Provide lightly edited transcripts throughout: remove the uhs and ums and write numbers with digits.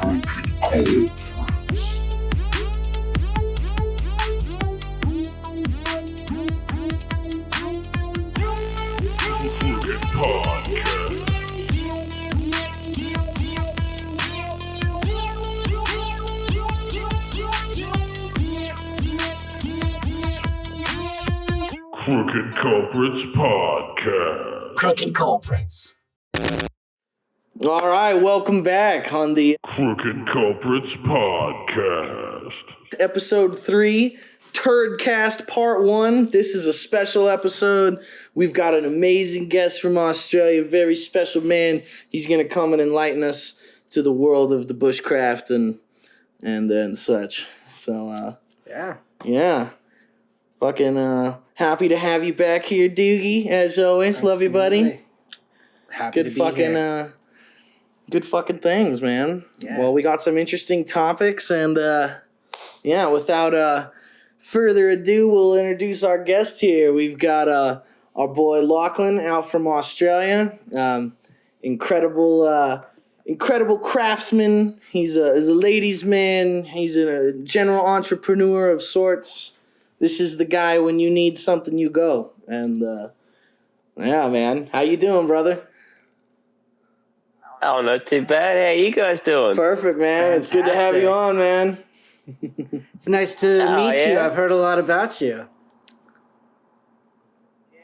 Crooked Culprits Podcast. Crooked Culprits. All right, welcome back on the Crooked Culprits Podcast. episode 3, Turdcast Part 1. This is a special episode. We've got an amazing guest from Australia, very special man. He's going to come and enlighten us to the world of the bushcraft and such. So, yeah. Fucking happy to have you back here, Doogie, as always. Absolutely. Love you, buddy. Happy to be here. Good fucking things, man. Yeah. Well, we got some interesting topics, and without further ado, we'll introduce our guest here. We've got our boy Lachlan out from Australia. Incredible craftsman. He's a ladies' man. He's a general entrepreneur of sorts. This is the guy when you need something, you go. And yeah, man, how you doing, brother? Oh, not too bad. How you guys doing? Perfect, man. Fantastic. It's good to have you on, man. It's nice to meet you. I've heard a lot about you.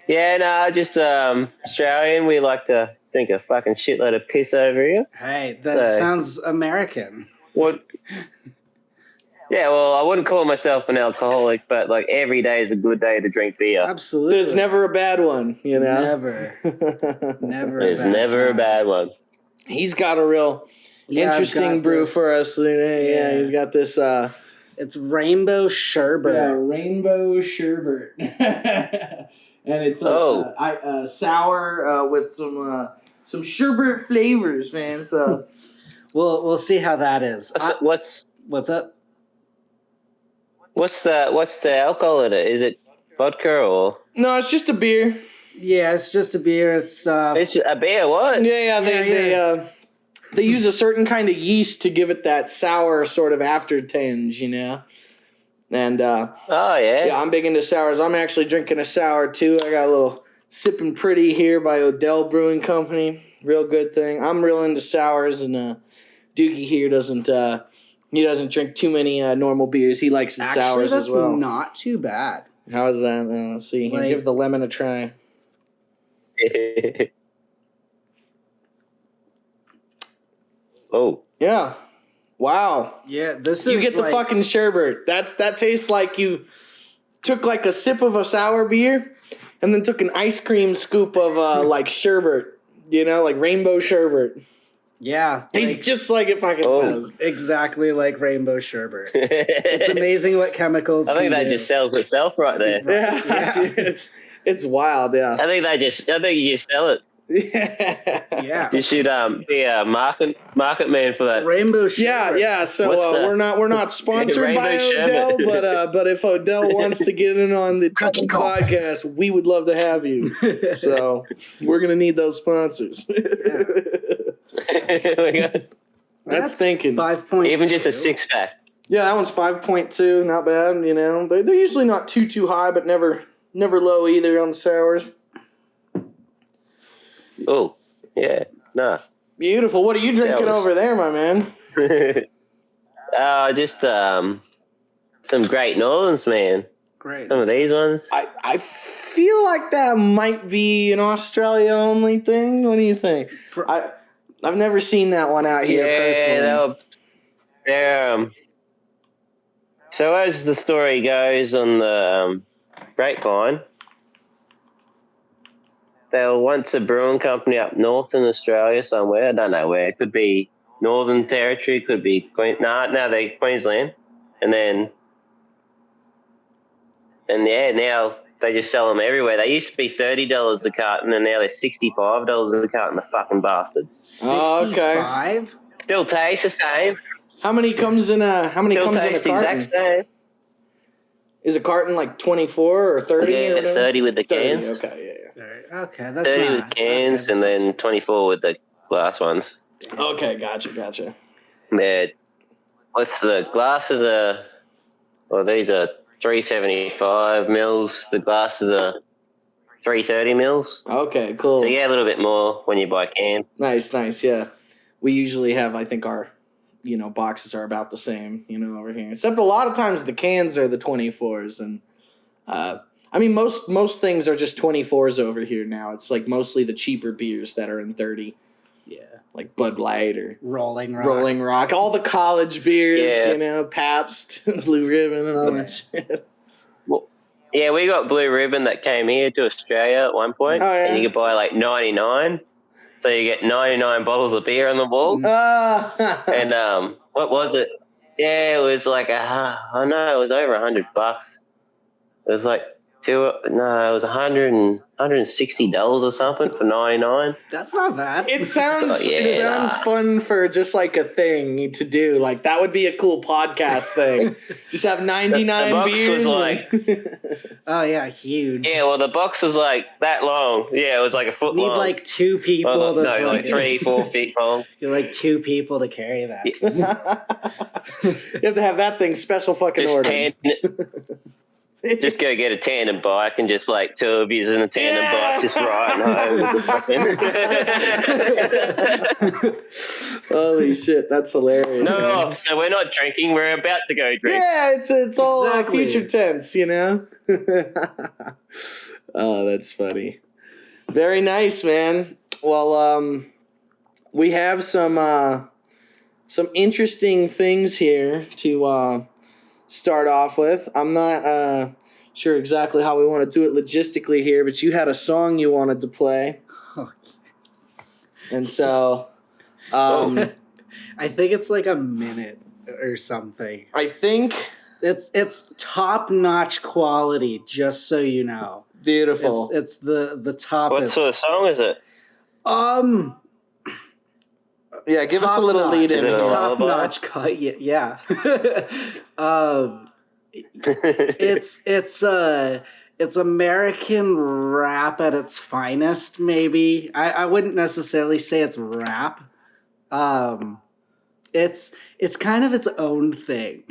Yeah, no, just Australian. We like to drink a fucking shitload of piss over here. Hey, that sounds American. What? Yeah, well, I wouldn't call myself an alcoholic, but like every day is a good day to drink beer. Absolutely. There's never a bad one, you know? Never. There's never a bad one. He's got a real interesting brew for us today. Yeah, he's got this. It's rainbow sherbet. Yeah, rainbow sherbet. And it's sour with some sherbet flavors, man. So we'll see how that is. What's up? What's the alcohol in it? Is it vodka or? No, it's just a beer. Yeah, it's just a beer. It's a beer. What? Yeah. They use a certain kind of yeast to give it that sour sort of after tinge, you know. And yeah, I'm big into sours. I'm actually drinking a sour too. I got a little Sippin' Pretty here by Odell Brewing Company. Real good thing. I'm real into sours, and Doogie here doesn't drink too many normal beers. He likes his sours as well. That's not too bad. How is that? Let's see. Give the lemon a try. Oh. Yeah. Wow. Yeah, this is you get the fucking sherbet. That tastes like you took like a sip of a sour beer and then took an ice cream scoop of like sherbet, you know, like rainbow sherbet. Yeah. Tastes just like it fucking says. Exactly like rainbow sherbet. It's amazing what chemicals I think that just sells itself right there. Yeah. It's wild, yeah. I think you just sell it. Yeah. You should be a market man for that. Rainbow sherbet. Yeah. So we're not sponsored by Odell, but if Odell wants to get in on the podcast, we would love to have you. So we're gonna need those sponsors. That's thinking 5.2. Even just a 6-pack. Yeah, that one's 5.2. Not bad. You know, they're usually not too high, but never low either on the sours. Oh, yeah, nah. Beautiful. What are you drinking over there, my man? Just some Great Northerns, man. Great. Some of these ones. I feel like that might be an Australia only thing. What do you think? I've never seen that one out here personally. They're so as the story goes on the grapevine, they were once a brewing company up north in Australia somewhere. I don't know where. It could be Northern Territory, could be they're Queensland. And now they just sell them everywhere. They used to be $30 a carton, and now they're $65 a carton, the fucking bastards. 65? Still tastes the same. How many comes in a carton? Exact same. Is a carton like 24 or 30? Yeah, or 30 with the cans. 30, okay, yeah. Okay, that's 30 with cans, and then 24 with the glass ones. Okay, gotcha. What's the glasses are? Well, these are 375 mils. The glasses are 330 mils. Okay, cool. So yeah, a little bit more when you buy cans. Nice, yeah. We usually have, I think our, boxes are about the same, over here. Except a lot of times the cans are the 24s, and most things are just 24s over here now. It's like mostly the cheaper beers that are in 30. Yeah. Like Bud Light or Rolling Rock. All the college beers, Pabst, Blue Ribbon, and all that shit. Well, yeah, we got Blue Ribbon that came here to Australia at one point. Oh, yeah. And you could buy like 99. So you get 99 bottles of beer on the wall. And what was it? Yeah, it was like it was over $100. It was like it was $160 or something for 99. That's not bad. It sounds fun for just like a thing to do. Like that would be a cool podcast thing. Just have 99 the box beers. Was like, oh yeah, huge. Yeah, well the box was like that long. Yeah, it was like a foot long. Need like 2 people. Like 3-4 feet long. You're like 2 people to carry that. You have to have that thing special fucking order. Just go get a tandem bike and just like 2 of you in a tandem bike just riding home. Holy shit, that's hilarious. No, man. So we're not drinking, we're about to go drink. Yeah, it's all future tense, Oh, that's funny. Very nice, man. Well, we have some interesting things here to start off with. I'm not sure exactly how we want to do it logistically here, but you had a song you wanted to play. And so I think it's like a minute or something. I think it's top-notch quality, just so you know. Beautiful. It's the top. What sort of song is it? Yeah, give us a little lead in. Top notch cut. Yeah. It's American rap at its finest, maybe. I wouldn't necessarily say it's rap. It's kind of its own thing.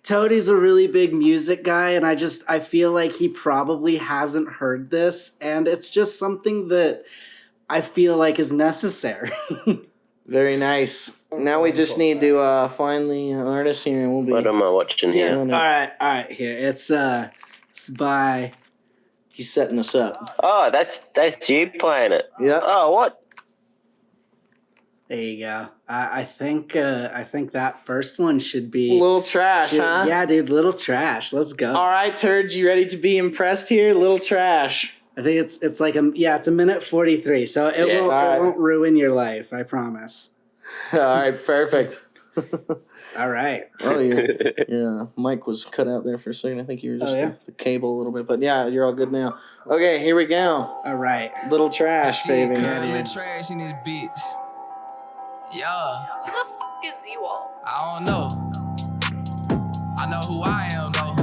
Toadie's a really big music guy, and I feel like he probably hasn't heard this, and it's just something that I feel like is necessary. Very nice. Now we just need to find the artist here, and we'll be. What am I watching here? All right. Here it's by. He's setting us up. Oh, that's you playing it. Yeah. Oh, what? There you go. I think that first one should be Little Trash, huh? Yeah, dude, Little Trash. Let's go. All right, Turds, you ready to be impressed here? Little Trash. I think it's like it's a minute 43, so it won't ruin your life, I promise. All right, perfect. All right. Oh, yeah. Mic was cut out there for a second. I think you were just the cable a little bit, but yeah, you're all good now. Okay, here we go. All right. Little Trash, baby. Little Trash in this bitch. Yeah. Who the f*** is you all? I don't know. I know who I am though.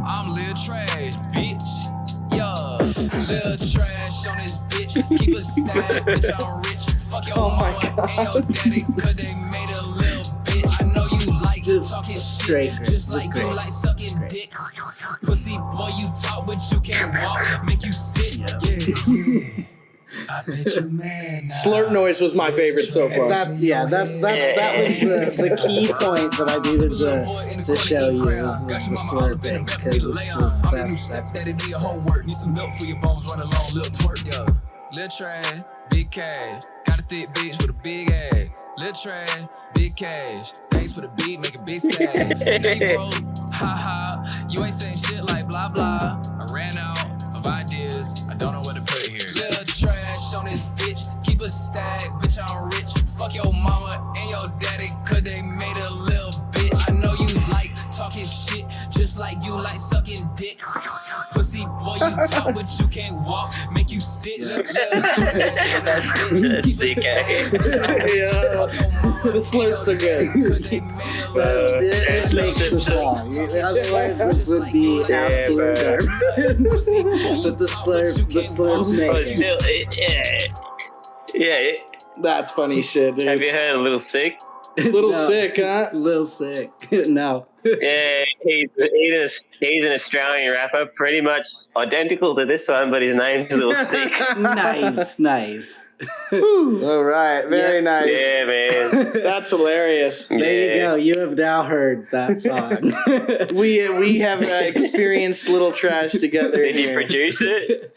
I'm Lil Trash, bitch. Yeah. Lil Trash on this bitch. Keep a stack, bitch. I'm rich. Fuck your mama and your daddy, cause they made a little bitch. I know you like talking shit, just like you like sucking dick. Pussy boy, you talk but you can't walk, make you sit. Yeah. I bet you mad now. Slurp noise was my favorite so far. That was the key point that I needed to show you was the slurping, because it's just that'd be a homework. Need some milk for your bones, run along, little twerk. Yeah. Lil Trash, big cash. Got a thick bitch with a big ass. Lil Trash, big cash. Thanks for the beat, make a big stash. Hey bro, haha, you ain't saying shit like blah blah. I ran out of ideas, I don't know what to put here. Lil Trash on this bitch, keep a stack, bitch I'm rich. Fuck your mama and your daddy, cause they made a little bitch. I know you like talking shit, just like you like sucking dick. Pussy boy, you talk but you can't walk, make you sit. Lil Trash on that bitch, keep a stack, bitch I'm rich. Fuck your mama The slurps are good. it makes the song. Otherwise, this would be absolute garbage. But the slurps make it. That's funny shit, dude. Have you heard of Little Sick? Little Sick, huh? Little Sick. No. Yeah, he's an Australian rapper, pretty much identical to this one, but his name's Little Sick. Nice. All right, very nice. Yeah, man. That's hilarious. There you go. You have now heard that song. We have experienced Little Trash together. Did you produce it?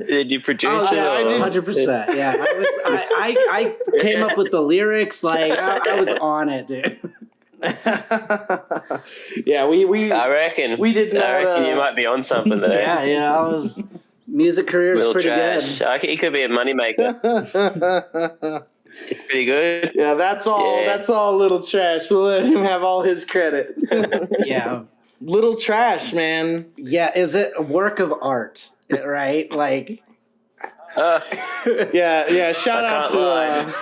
Did you produce it? yeah, I did. 100%. Yeah, I came up with the lyrics. Like I was on it, dude. Yeah, we. I reckon. We did not. I reckon you might be on something there. Yeah. I was. Music career is Little pretty Trash. good. He could be a moneymaker. It's pretty good. Yeah, that's all. Yeah. That's all. Little Trash. We'll let him have all his credit. Yeah. Little Trash, man. Yeah. Is it a work of art? Right? Like. Yeah. Shout out to.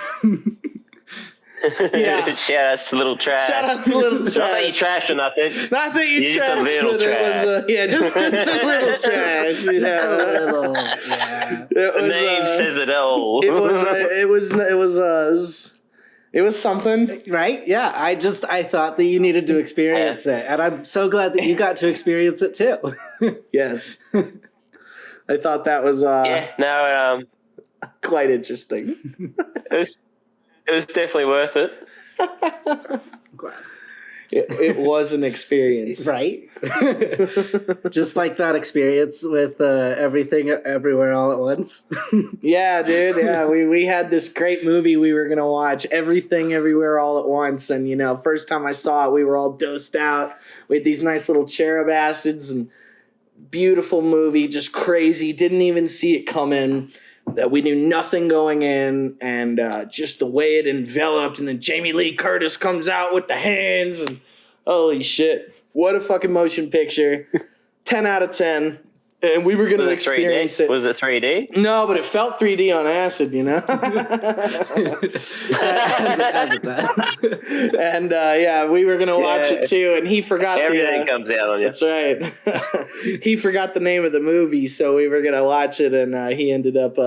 Yeah. Shout out to Little Trash. Shout out to Little Trash. Not that you trash or nothing. Not that you Just a trash, little but trash. it was just a little trash. You know? Yeah. It The name says it all. It was something. Right? Yeah. I thought that you needed to experience it, and I'm so glad that you got to experience it too. Yes. I thought that was quite interesting. It was definitely worth it. It was an experience. Right? Just like that experience with Everything Everywhere All at Once. Yeah, dude. Yeah, we had this great movie we were going to watch, Everything Everywhere All at Once. And, first time I saw it, we were all dosed out. We had these nice little cherub acids and beautiful movie, just crazy. Didn't even see it coming. That we knew nothing going in, and just the way it enveloped, and then Jamie Lee Curtis comes out with the hands, and holy shit, what a fucking motion picture. 10 out of 10. And we were going to experience it. Was it 3D? No, but it felt 3D on acid, As it does. And we were going to watch it too, and he forgot everything comes out on you. That's right. He forgot the name of the movie, so we were going to watch it, and he ended up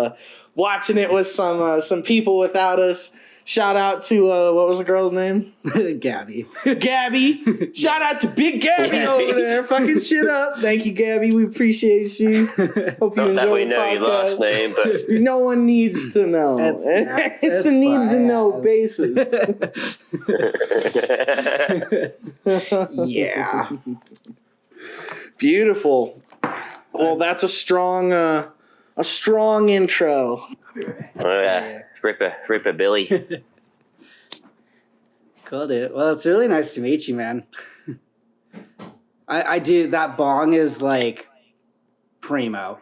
watching it with some people without us. Shout out to, what was the girl's name? Gabby. Gabby. Shout out to Big Gabby over there. Fucking shit up. Thank you, Gabby. We appreciate you. Hope you Not enjoy that we the know podcast. your last name, but No one needs to know. It's a need-to-know basis. Yeah. Beautiful. Well, that's a strong intro. Ripper Billy. Cool, dude. Well, it's really nice to meet you, man. I do. That bong is like primo.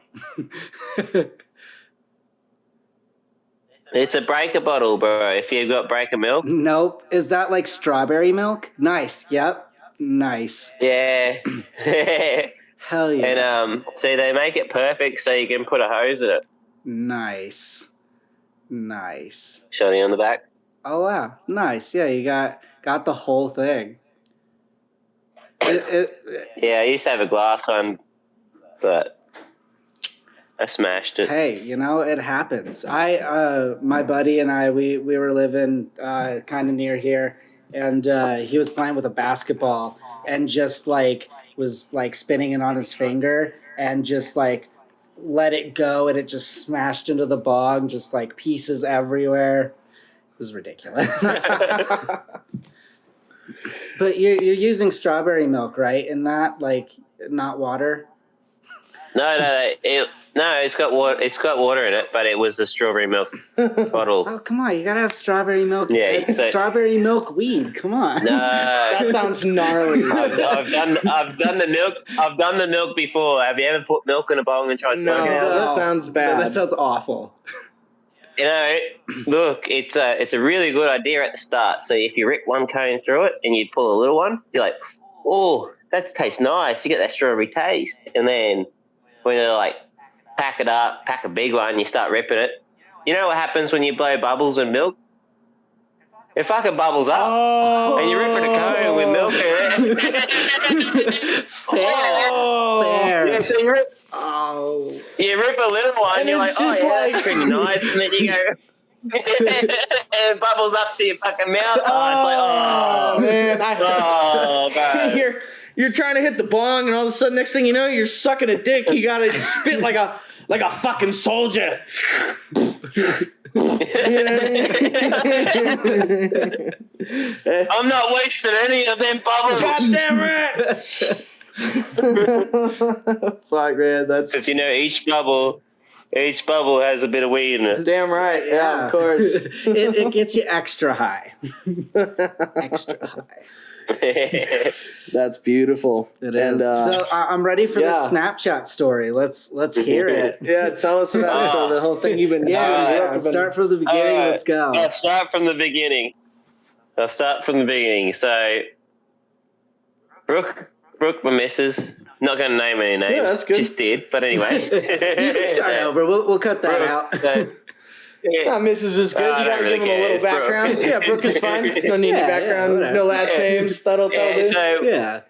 It's a breaker bottle, bro. If you've got breaker milk. Nope. Is that like strawberry milk? Nice. Yep. Nice. Yeah. Hell yeah. And see, they make it perfect so you can put a hose in it. Nice. Shiny on the back. Oh wow. Nice. Yeah, you got the whole thing. Yeah, I used to have a glass one, but I smashed it. Hey, it happens. My buddy and I, we were living kind of near here, and he was playing with a basketball and just was spinning it on his finger and just let it go, and it just smashed into the bog, just pieces everywhere. It was ridiculous. But you're using strawberry milk, right? In that, not water? No, it's got water. It's got water in it, but it was the strawberry milk bottle. Oh, come on! You gotta have strawberry milk. Yeah, it's strawberry milk weed. Come on. No, that sounds gnarly. I've done the milk. I've done the milk before. Have you ever put milk in a bowl and tried smoking it out? That sounds bad. That sounds awful. Look, it's a really good idea at the start. So if you rip one cone through it and you pull a little one, you're like, oh, that tastes nice. You get that strawberry taste, and then when you pack it up, pack a big one, you start ripping it. You know what happens when you blow bubbles in milk? It fucking bubbles up. Oh. And you're ripping a cone with milk in it. Fair. Yeah, so you rip Oh. a little one, And you're it's like, just that's pretty nice. And then you go, it bubbles up to your fucking mouth. Oh, man. God. You're trying to hit the bong, and all of a sudden, next thing you know, you're sucking a dick. You gotta spit like a fucking soldier. I'm not wasting any of them bubbles. God damn it! Fuck, man, that's... Because, each bubble has a bit of weed in it. Damn right, yeah, of course. it gets you extra high. Extra high. That's beautiful. It is. So I'm ready for the Snapchat story. Let's hear it. Yeah, tell us about the whole thing you've been doing. Start from the beginning. Let's go. I'll start from the beginning. So, Brooke, my missus. Not going to name any names. Yeah, that's good. Just did, but anyway. You can start over. We'll cut that out. Mrs. is good. You got to give him a little background. Brooke. Yeah, Brooke is fine. Don't need any background. No last names. That'll do.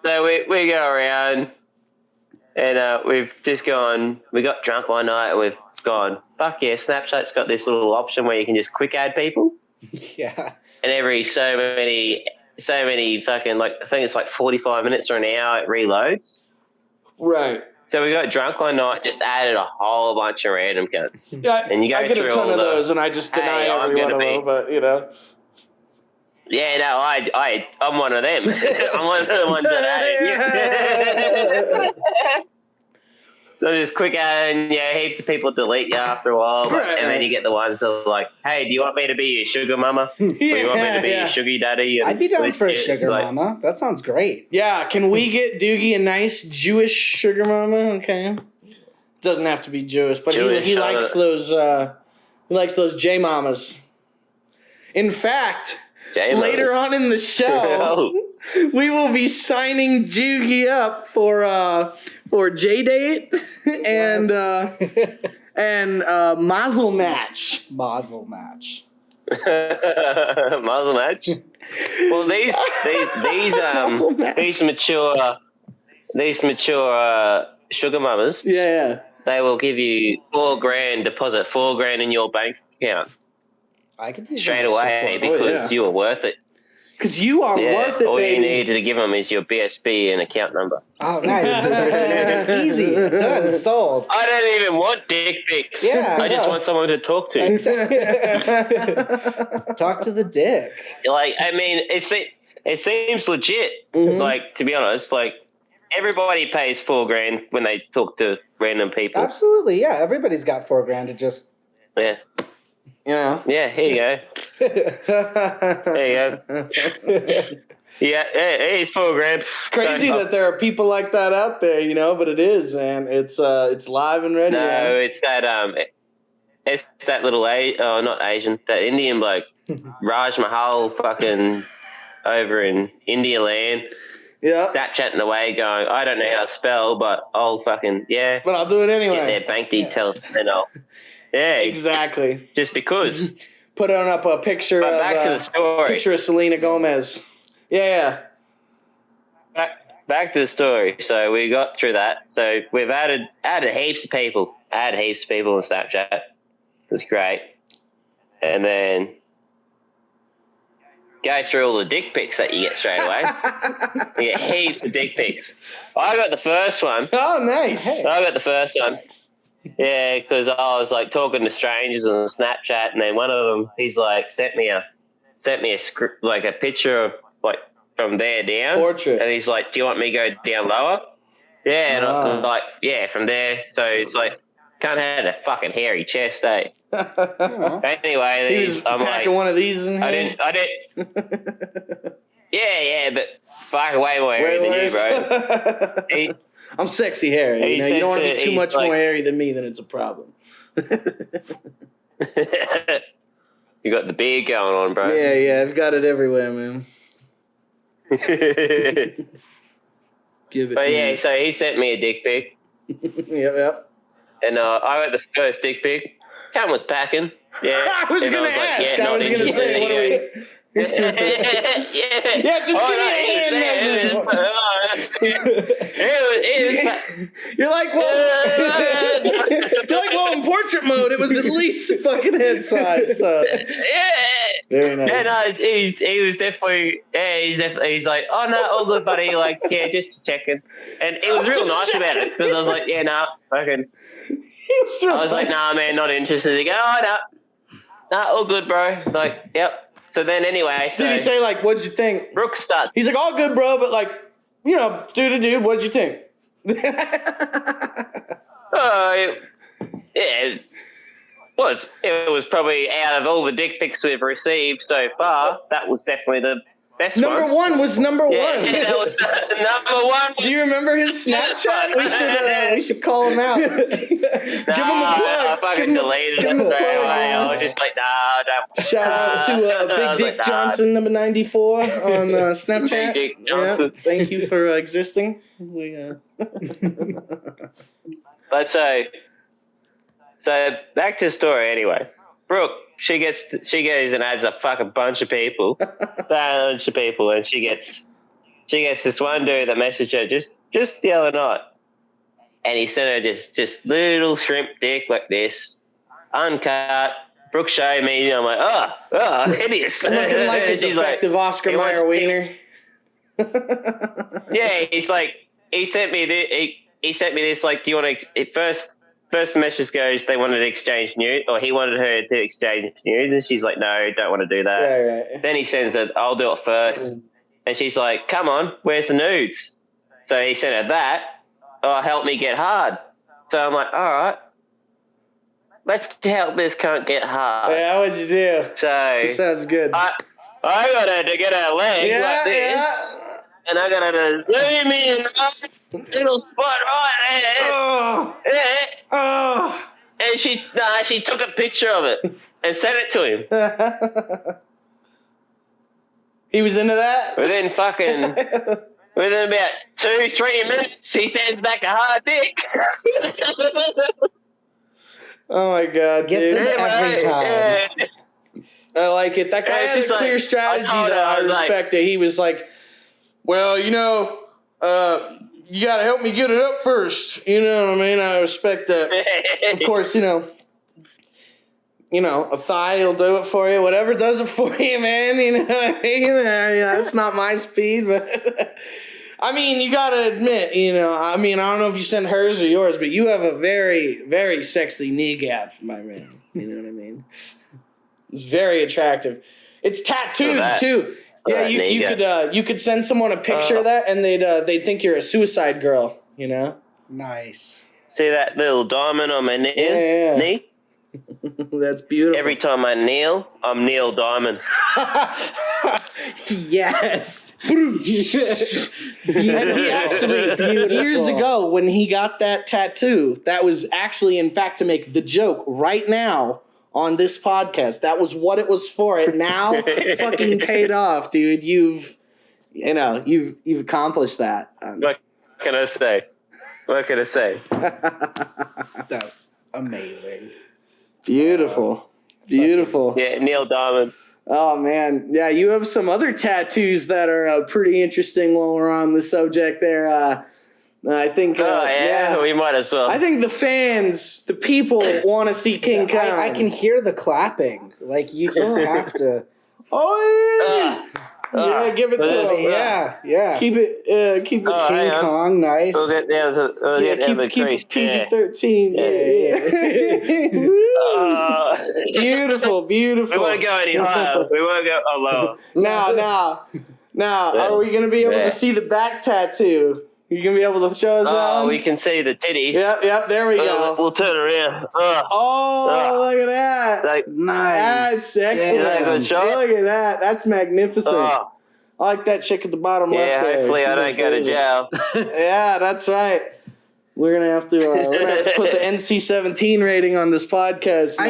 So we go around, and we've just gone. We got drunk one night, and we've gone, fuck yeah, Snapchat's got this little option where you can just quick add people. Yeah. And every so many fucking, I think it's 45 minutes or an hour it reloads. Right. So we got drunk one night, just added a whole bunch of random cunts. Yeah, and you go I get a ton of those, and I just deny every one of them, but, Yeah, no, I'm one of them. I'm one of the ones that added. So just quick adding, heaps of people delete you after a while, and then you get the ones that are like, hey, do you want me to be your sugar mama? Or do you want me to be your sugar daddy? I'd be down for a sugar mama. That sounds great. Yeah, can we get Doogie a nice Jewish sugar mama? Okay. Doesn't have to be Jewish, but he likes those J mamas. In fact, later on in the show, we will be signing Doogie up for J-Date and Mazel Match. Mazel Match. Well, these mature sugar mamas. Yeah. They will give you $4,000 deposit, $4,000 in your bank account. I could do straight away because you are worth it. Because you are worth it, all baby. You need to give them is your BSB and account number. Oh, nice. Easy. Done. Sold. I don't even want dick pics. Yeah. I just want someone to talk to. Talk to the dick. It seems legit. Mm-hmm. To be honest, everybody pays $4,000 when they talk to random people. Absolutely, yeah. Everybody's got $4,000 to just... Yeah. Yeah, here you go. There you go. Yeah, it's $4,000. It's crazy that there are people like that out there, but it is, and it's live and ready. No, it's that little not Asian, that Indian bloke, Raj Mahal, fucking over in India land. Yeah. Snapchatting away, going, I don't know how to spell, but I'll fucking But I'll do it anyway. Get their bank details and I'll. Yeah, exactly. Just because. Put up a picture of back to the story. Picture of Selena Gomez. Yeah. Back to the story. So we got through that. So we've added heaps of people. On Snapchat. It was great. And then go through all the dick pics that you get straight away. You get heaps of dick pics. I got the first one. Oh, nice. I got the first one. Yeah, because I was talking to strangers on Snapchat, and then one of them, he's sent me a script, a picture of from there down. Portrait. And he's like, do you want me to go down lower? Yeah, and I'm like, yeah, from there. So it's can't have a fucking hairy chest, eh? Anyway, he was packing one of these in here. I didn't. Yeah, but fuck way more hairy than you, bro. I'm sexy hairy. You don't want to be too much more hairy than me, then it's a problem. You got the beard going on, bro. Yeah, I've got it everywhere, man. Give it. But yeah, so he sent me a dick pic. Yep. And I got the first dick pic. Cam was packing. Yeah. I was going to ask. I was going to say, what are we... Yeah, just give me a hand measure. You're like, well, in portrait mode, it was at least fucking head size. So. Very nice. Yeah, no, he was definitely, he's like, oh, no, all good, buddy. Like, yeah, just checking. And he was real nice about it because I was like, yeah, no, fucking. I was like, nah, man, not interested. He go, oh, no, all good, bro. Like, yep. So then anyway. Did he say, like, what'd you think? Brooke starts. He's like, all good, bro, but, like, you know, dude, what'd you think? It was probably out of all the dick pics we've received so far, that was definitely the best Number one was number one. Yeah, that was number one. Do you remember his Snapchat? We should call him out. Give him a plug. I fucking deleted it straight away. I was just like, nah, don't. Shout out to Big Dick Johnson, number 94 on Snapchat. Big Dick Johnson. Yeah, thank you for existing. But so back to the story anyway. Brooke, she goes and adds a fucking bunch of people, and she gets this one dude that messaged her just the other night, and he sent her just little shrimp dick like this, uncut. Brooke showed me, and I'm like, oh, hideous. Looking like a defective like, Oscar Mayer wiener. Yeah, he's like, he sent me this like, do you want to First message goes, they wanted to exchange nudes, or he wanted her to exchange nudes, and she's like, no, don't want to do that. Right. Then he sends it, I'll do it first. And she's like, come on, where's the nudes? So he sent her that. Oh, help me get hard. So I'm like, all right, let's help this cunt get hard. Yeah, what'd you do? So sounds good. I got her to get her leg like this. Yeah. And I got her to zoom in a little spot right there. And she took a picture of it and sent it to him. He was into that? Within about 2-3 minutes, he sends back a hard dick. Oh my God, gets dude. it every time. I like it. That guy had a clear strategy, though. I respect it. He was like, well, you know, you got to help me get it up first. You know what I mean? I respect that. Of course, you know, a thigh will do it for you. Whatever does it for you, man. You know what I mean? That's not my speed, but I mean, you got to admit, I don't know if you sent hers or yours, but you have a very, very sexy knee gap, my man. You know what I mean? It's very attractive. It's tattooed, too. Yeah, you could send someone a picture of that, and they'd think you're a suicide girl. Nice. See that little diamond on my knee? That's beautiful. Every time I kneel, I'm Neil Diamond. Yes. And he actually, years ago, when he got that tattoo, that was actually, in fact, to make the joke right now on this podcast. That was what it was for. It now fucking paid off, dude. You've accomplished that. What can I say? That's amazing. Beautiful. Yeah, Neil Diamond. Oh man, yeah. You have some other tattoos that are pretty interesting. While we're on the subject, there. I think. We might as well. I think the people want to see King Kong. I can hear the clapping. Like you don't have to. Oh yeah, give it to him. Yeah. Keep it. King Kong, nice. We'll get down to keep PG-13. Beautiful. We won't go any higher. We won't go lower. Now, are we going to be able to see the back tattoo? You going to be able to show us that? Oh, we can see the titty. Yep, there we go. We'll turn around. Look at that. Nice. That's excellent. Look at that. That's magnificent. I like that chick at the bottom left there. Hopefully I don't go to jail. Yeah, that's right. We're gonna have to put the NC-17 rating on this podcast now.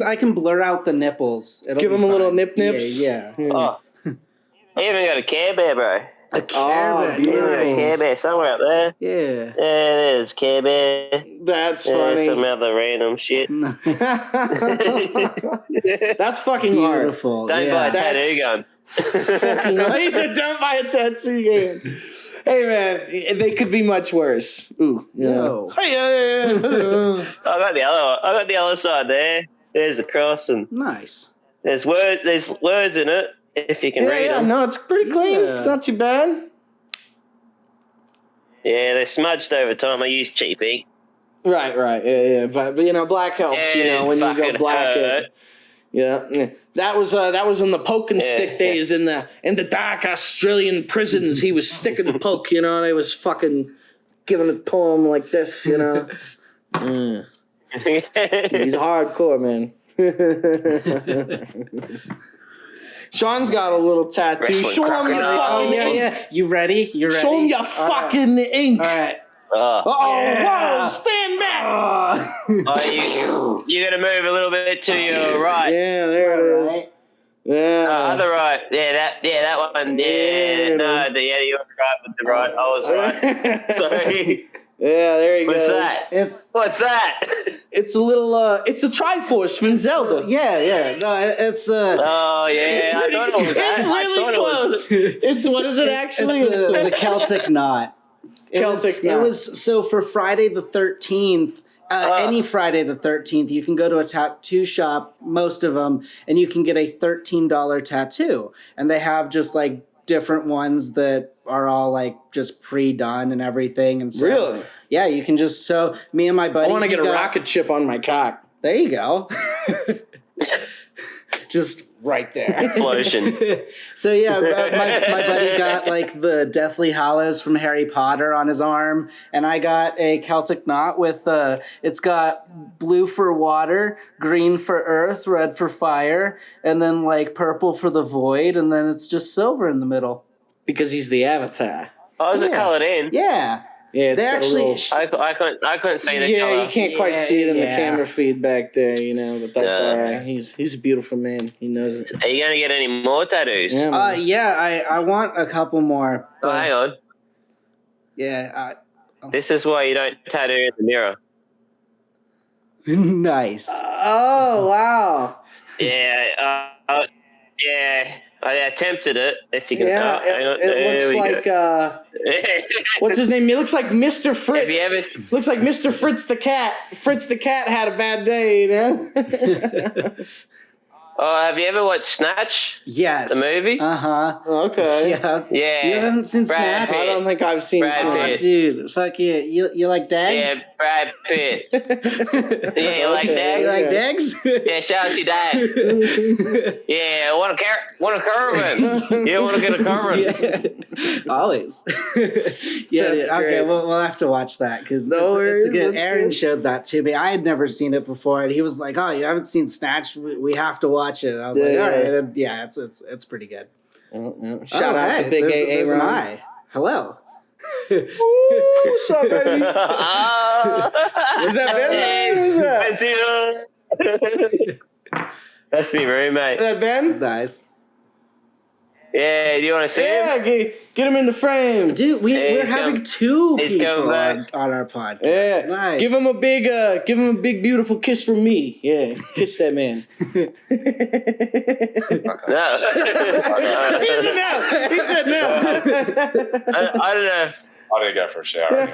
I can blur out the nipples. Give them a little nip-nips. Yeah. Oh, I even got a Care Bear, bro. A Care Bear. A Care Bear somewhere up there. Yeah. There's Care Bear. That's funny. Some other random shit. That's fucking beautiful. Don't buy a tattoo gun. He said, "Don't buy a tattoo gun." Hey, man, they could be much worse. Ooh, yeah. No. I got the other side there. There's the cross, and Nice. there's words in it if you can read them. No, it's pretty clean. Yeah. It's not too bad. Yeah, they're smudged over time. I use cheap ink. Right, yeah. But black helps. When you go black. Yeah. That was in the poke and stick days in the dark Australian prisons. He was sticking the poke. And I was fucking giving it to him like this. Yeah. He's hardcore, man. Sean's got a little tattoo. Show him your fucking ink. Yeah. You ready? Show him your fucking ink. All right. Whoa, stand back. You got to move a little bit to your right. Yeah, there it is. Yeah. Other right. Yeah, that one. Yeah, you were right with the right. I was right. Sorry. Yeah, there you go. What's that? What's that? It's a little, it's a Triforce from Zelda. Yeah. No, it's Oh, yeah. It's I thought it was that. It's really close. It's, what is it actually? It's the Celtic knot. It was so for Friday the 13th, any Friday the 13th, you can go to a tattoo shop, most of them, and you can get a $13 tattoo. And they have just like different ones that are all like just pre-done and everything. And so, really? Yeah, you can just, so me and my buddy. I want to get a rocket ship on my cock. There you go. Just right there. Explosion. So yeah, my buddy got like the Deathly Hallows from Harry Potter on his arm, and I got a Celtic knot with it's got blue for water, green for earth, red for fire, and then like purple for the void, and then it's just silver in the middle. Because he's the Avatar. Oh, is it colored in? Yeah. Yeah, they actually. I couldn't see the color. Yeah, you can't quite see it in the camera feed back there, but that's all right. He's a beautiful man. He knows it. Are you gonna get any more tattoos? Yeah, I want a couple more. But hang on. Yeah. This is why you don't tattoo in the mirror. Nice. Oh wow. Yeah. Yeah. I attempted it. If you can. Yeah, it looks like what's his name? He looks like Mr. Fritz. Looks like Mr. Fritz the cat. Fritz the cat had a bad day, Oh, have you ever watched Snatch? Yes. The movie? Uh-huh. Okay. Yeah. You haven't seen Snatch? I don't think I've seen Snatch. Oh, dude, fuck yeah. You like Dags? Yeah, Brad Pitt. Yeah, you like Dags? You like Dags? Yeah, shout out to Dags. Yeah, want a carbon. You want to get a carbon. Yeah. Always. Yeah, That's okay, great. we'll have to watch that because worries, it's a good. that's Aaron good. showed that to me. I had never seen it before, and he was like, "Oh, you haven't seen Snatch? We have to watch it." And I was like, "All right, and yeah, it's pretty good." Shout out to Big there's A an Ron. eye. Hello. Ooh, what's up, baby? Was that Ben? Who's that? That's me, roommate. Is that Ben? Nice. Yeah, do you want to see him? Yeah, get him in the frame. Dude, we're having two people on our podcast. Yeah, Nice. give him a big beautiful kiss from me. Yeah, kiss that man. No. He said no. I don't know. I'm going to go for a shower.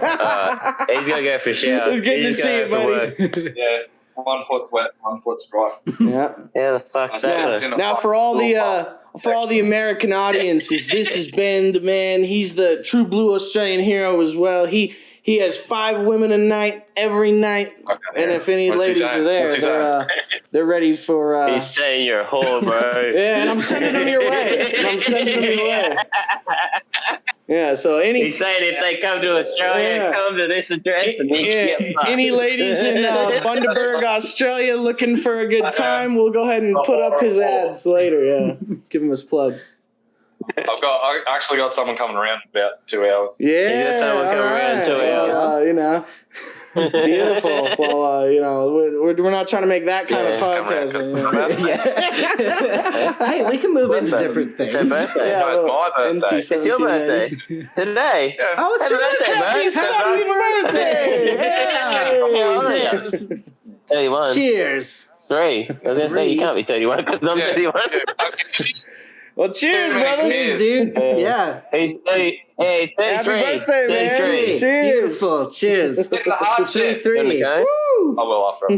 He's going to go for a shower. It's good to see you, buddy. Yeah, 1 foot's wet, 1 foot's dry. Yeah. Yeah, the fuck's that? Now for all the American audiences, this has been the man. He's the true blue Australian hero as well. He has 5 women a night every night, and if any ladies are there, they're ready for. He's saying you're a whore, bro. Yeah, and I'm sending them your way. Yeah, so He's saying if they come to Australia, come to this address and get fucked. any ladies in Bundaberg, Australia, looking for a good time, we'll go ahead and put up his ads later. Yeah, give him his plug. I actually got someone coming around in about 2 hours. Yeah, You got someone coming around in 2 hours. Beautiful. Well, we're not trying to make that kind of podcast. Hey, we can move into different things. It's her birthday. No, it's my birthday. It's your birthday. Today. Yeah. Oh, it's your birthday, bro. Happy birthday! 31. Cheers. 3. I was going to say you can't be 31 because I'm 31. Well, cheers, brother. Cheers, dude. Yeah. Hey, Happy birthday, man. Cheers. Beautiful. Cheers. Hit the hard shit. 3-3. I will after.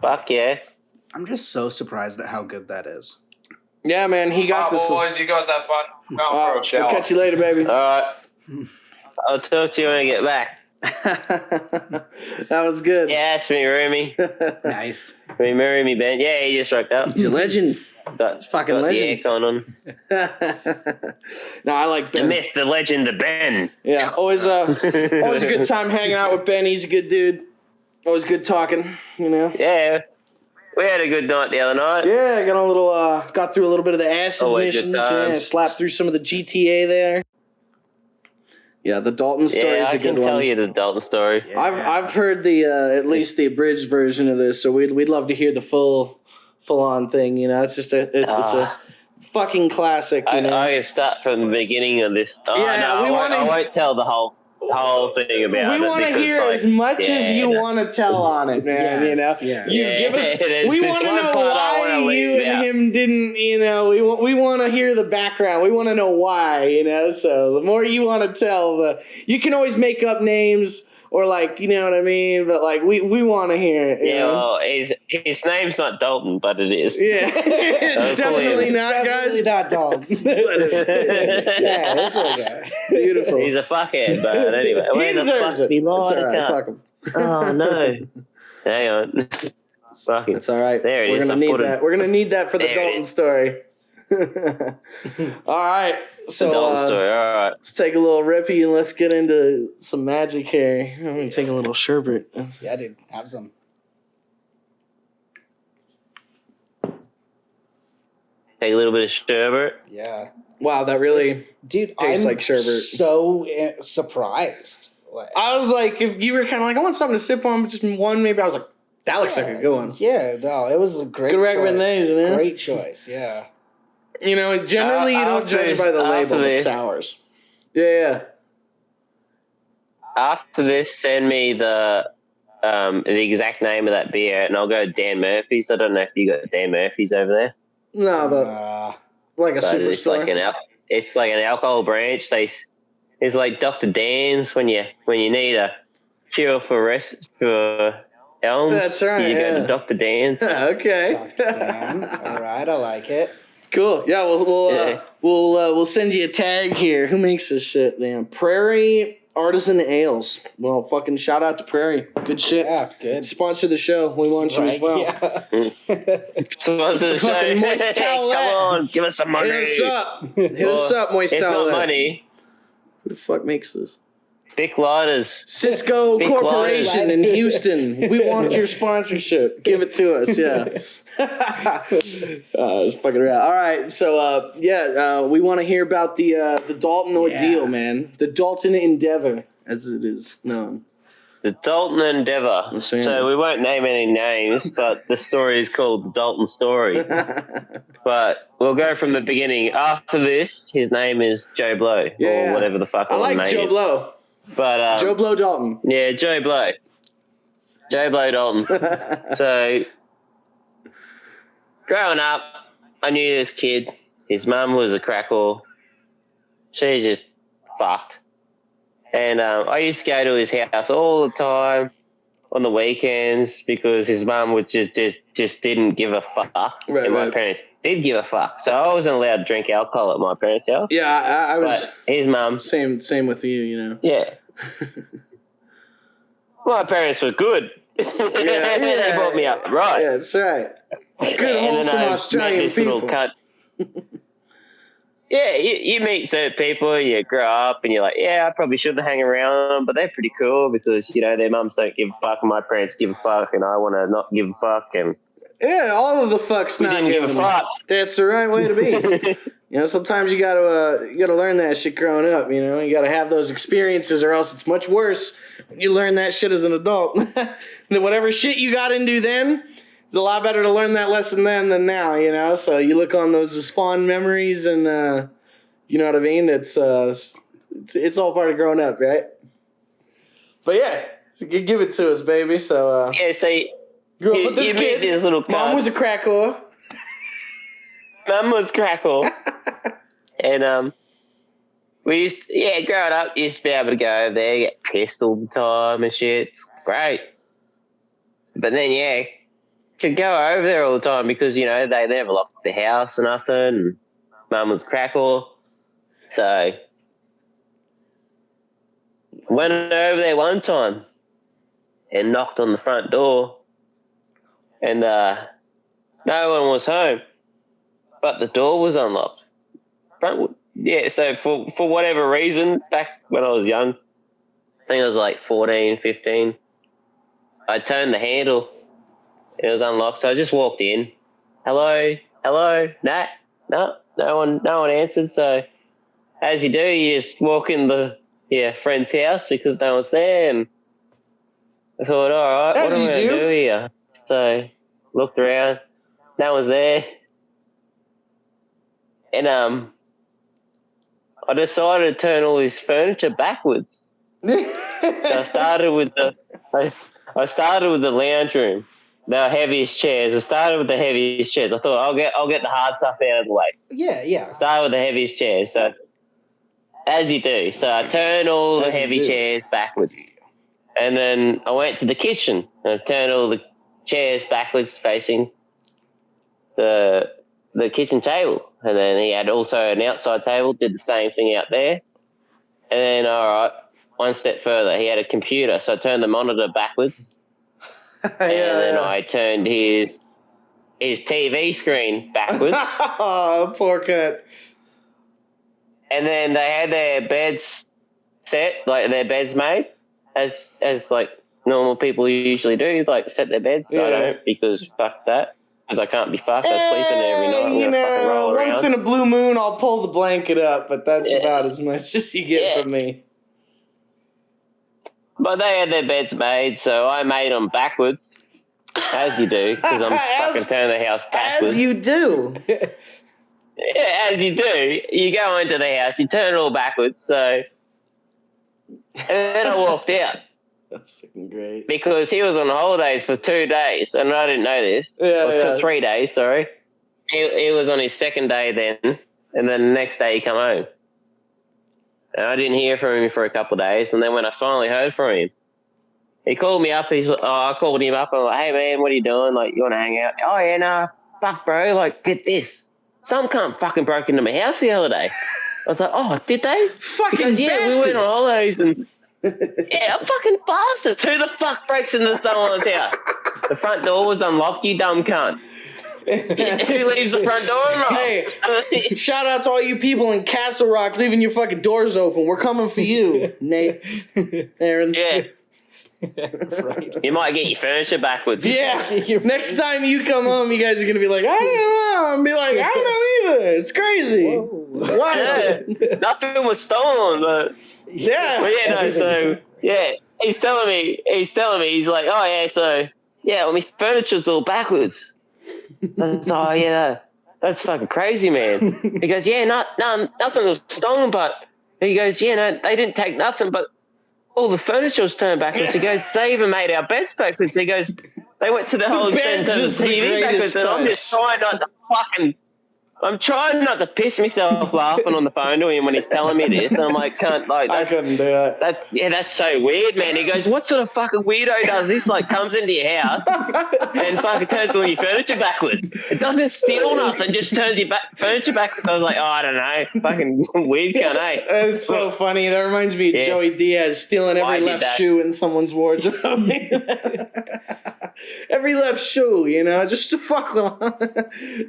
Fuck yeah. I'm just so surprised at how good that is. Yeah, man, he got this. Boys, you guys have fun. Go for a shower. I'll catch you later, baby. All right. I'll talk to you when I get back. That was good. Yeah, it's me, Roomy. Nice. Me, Roomy, Ben. Yeah, he just rocked up. He's a legend. Got fucking legend. the aircon on. No, I like Ben. The myth, the legend, the Ben. Yeah, always a good time hanging out with Ben. He's a good dude. Always good talking, you know. Yeah. We had a good night the other night. Yeah, got through a little bit of the acid missions. Yeah, slapped through some of the GTA there. Yeah, the Dalton story is a good one. I can tell you the Dalton story. Yeah. I've heard the at least the abridged version of this, so we'd love to hear the full on thing. You know, it's just it's a fucking classic. You know, I can start from the beginning of this. I won't tell the whole thing about it. We want to hear as much as you want to tell on it, man. Yes, you know, give us. We want to know why you and him didn't. You know, we want to hear the background. We want to know why. You know, so the more you want to tell, you can always make up names or you know what I mean. But we want to hear it. Yeah, well, his name's not Dalton, but it is. Yeah, it's definitely not, guys. Definitely not Dalton. Yeah, it's okay. Beautiful. He's a fuckhead, but anyway. He deserves it. It's all right. Fuck him. Oh no! Hang on. Fuck it. It's all right. There it We're is. gonna need that. We're gonna need that for the There Dalton story. All right. So Dalton story. All right. let's take a little rippy and let's get into some magic here. I'm gonna take a little sherbet. Yeah, dude. Have some. Take a little bit of sherbet. Yeah. Wow, that really Dude, tastes I'm like sherbet. So surprised. I was like, if you were kind of like, I want something to sip on, but just one, maybe I was like, that looks like a good one. Yeah, no, it was a great Good recommendation, choice. yeah. Great choice, yeah. You know, generally you don't judge by the label, but sours. Yeah. After this, send me the exact name of that beer, and I'll go Dan Murphy's. I don't know if you got Dan Murphy's over there. No, but like a superstore. It's like an alcohol branch. It's like Dr. Dan's when you need a cure for elms. That's right. You go to Dr. Dan's. Okay. Dr. Dan. All right, I like it. Cool. Yeah, we'll send you a tag here. Who makes this shit? Damn. Prairie Artisan Ales. Well, fucking shout out to Prairie. Good shit. Yeah, good. Sponsor the show. We want you as well. Yeah. Sponsor the show. Fucking Moist Towelette. Come on, give us some money. Hit us up. Hit us up, Moist It's Towelette. not money. Who the fuck makes this? Big lighters. Cisco Big Corporation lighters. in Houston. We want your sponsorship. Give it to us, yeah. It's fucking rad. All right, so we want to hear about the Dalton ordeal, man. The Dalton Endeavor, as it is known. The Dalton Endeavor. So we won't name any names, but the story is called the Dalton Story. But we'll go from the beginning. After this, his name is Joe Blow, or whatever the fuck. I like Joe Blow. But Joe Blow Dalton. Yeah, Joe Blow. Joe Blow Dalton. So, growing up, I knew this kid. His mum was a crackle. She just fucked. And I used to go to his house all the time on the weekends because his mum would just didn't give a fuck. Right, and my parents did give a fuck. So I wasn't allowed to drink alcohol at my parents' house. Yeah, I was. But his mum. Same with you, you know. Yeah. My parents were good. They brought me up right. Yeah, that's right. Good, wholesome Australian people. Yeah, you meet certain people, you grow up, and you're like, yeah, I probably shouldn't hang around them, but they're pretty cool because, you know, their mums don't give a fuck, and my parents give a fuck, and I want to not give a fuck, and... Yeah, all of the fucks we not didn't give a fuck. That's the right way to be. You know, sometimes you gotta learn that shit growing up. You know, you gotta have those experiences, or else it's much worse when you learn that shit as an adult. Then whatever shit you got into then, it's a lot better to learn that lesson then than now. You know, so you look on those as fond memories, and you know what I mean. It's all part of growing up, right? But yeah, so give it to us, baby. So yeah, so Grew up with this kid. This little Mom was a crack whore. Mum was crack whore. And we used growing up, used to be able to go over there, get pissed all the time and shit. It's great. But then, could go over there all the time because, they never locked the house or nothing. And Mum was crack whore. So, went over there one time and knocked on the front door. And no one was home. But the door was unlocked. So for whatever reason, back when I was young, I think I was like 14, 15, I turned the handle. It was unlocked, so I just walked in. Hello, Nat? No one answered. So as you do, you just walk in the friend's house because no one's there, and I thought, all right, what am I going to do here? So looked around, no one's there, and I decided to turn all this furniture backwards. So I started with the lounge room, the heaviest chairs. I started with the heaviest chairs. I thought I'll get the hard stuff out of the way. Yeah. Started with the heaviest chairs. So as you do. So I turned all the heavy chairs backwards, and then I went to the kitchen and I turned all the chairs backwards facing the kitchen table. And then he had also an outside table, did the same thing out there. And then, all right, one step further, he had a computer, so I turned the monitor backwards. And then I turned his TV screen backwards. Oh, poor cut. And then they had their beds set, like their beds made, as like normal people usually do, like set their beds. So I don't, because fuck that. Because I can't be fucked. I sleep in there every night. I'm gonna fucking roll around. Once in a blue moon, I'll pull the blanket up, but that's about as much as you get from me. But they had their beds made, so I made them backwards, as you do, because I'm fucking turning the house backwards. As you do. As you do. You go into the house, you turn it all backwards, so... And then I walked out. That's fucking great. Because he was on holidays for 2 days, and I didn't know this. 3 days, sorry. He was on his second day then, and then the next day he come home. And I didn't hear from him for a couple of days, and then when I finally heard from him, he called me up. I called him up. I'm like, hey, man, what are you doing? Like, you want to hang out? Oh, yeah, nah. Fuck, bro. Like, get this. Some cunt fucking broke into my house the other day. I was like, oh, did they? Fucking bastards. We went on holidays and... Yeah, fucking bastards. Who the fuck breaks into someone's house? The front door was unlocked, you dumb cunt. Who leaves the front door unlocked? Hey, shout out to all you people in Castle Rock leaving your fucking doors open. We're coming for you, Nate. Aaron. Yeah. Right. You might get your furniture backwards. Yeah. Next time you come home, you guys are going to be like, I don't know. I'm be like, I don't know either. It's crazy. Why? Yeah. Nothing was stolen, but... Yeah. But he's telling me, he's like, oh yeah, so, yeah, well, my furniture's all backwards. I was, oh yeah, that's fucking crazy, man. He goes, yeah, nothing was stolen, but, he goes, yeah, no, they didn't take nothing, but all the furniture was turned backwards. He goes, they even made our beds backwards. He goes, they went to the whole extent of the TV backwards, and I'm just trying not to fucking... I'm trying not to piss myself laughing on the phone to him when he's telling me this, and I'm like, I couldn't do it. That's so weird, man. He goes, what sort of fucking weirdo does this? Like, comes into your house and fucking turns all your furniture backwards. It doesn't steal nothing, just turns your furniture backwards. I was like, oh, I don't know, fucking weird cunt, eh? That's so funny. That reminds me of Joey Diaz stealing every left shoe in someone's wardrobe. Every left shoe, just to fuck with.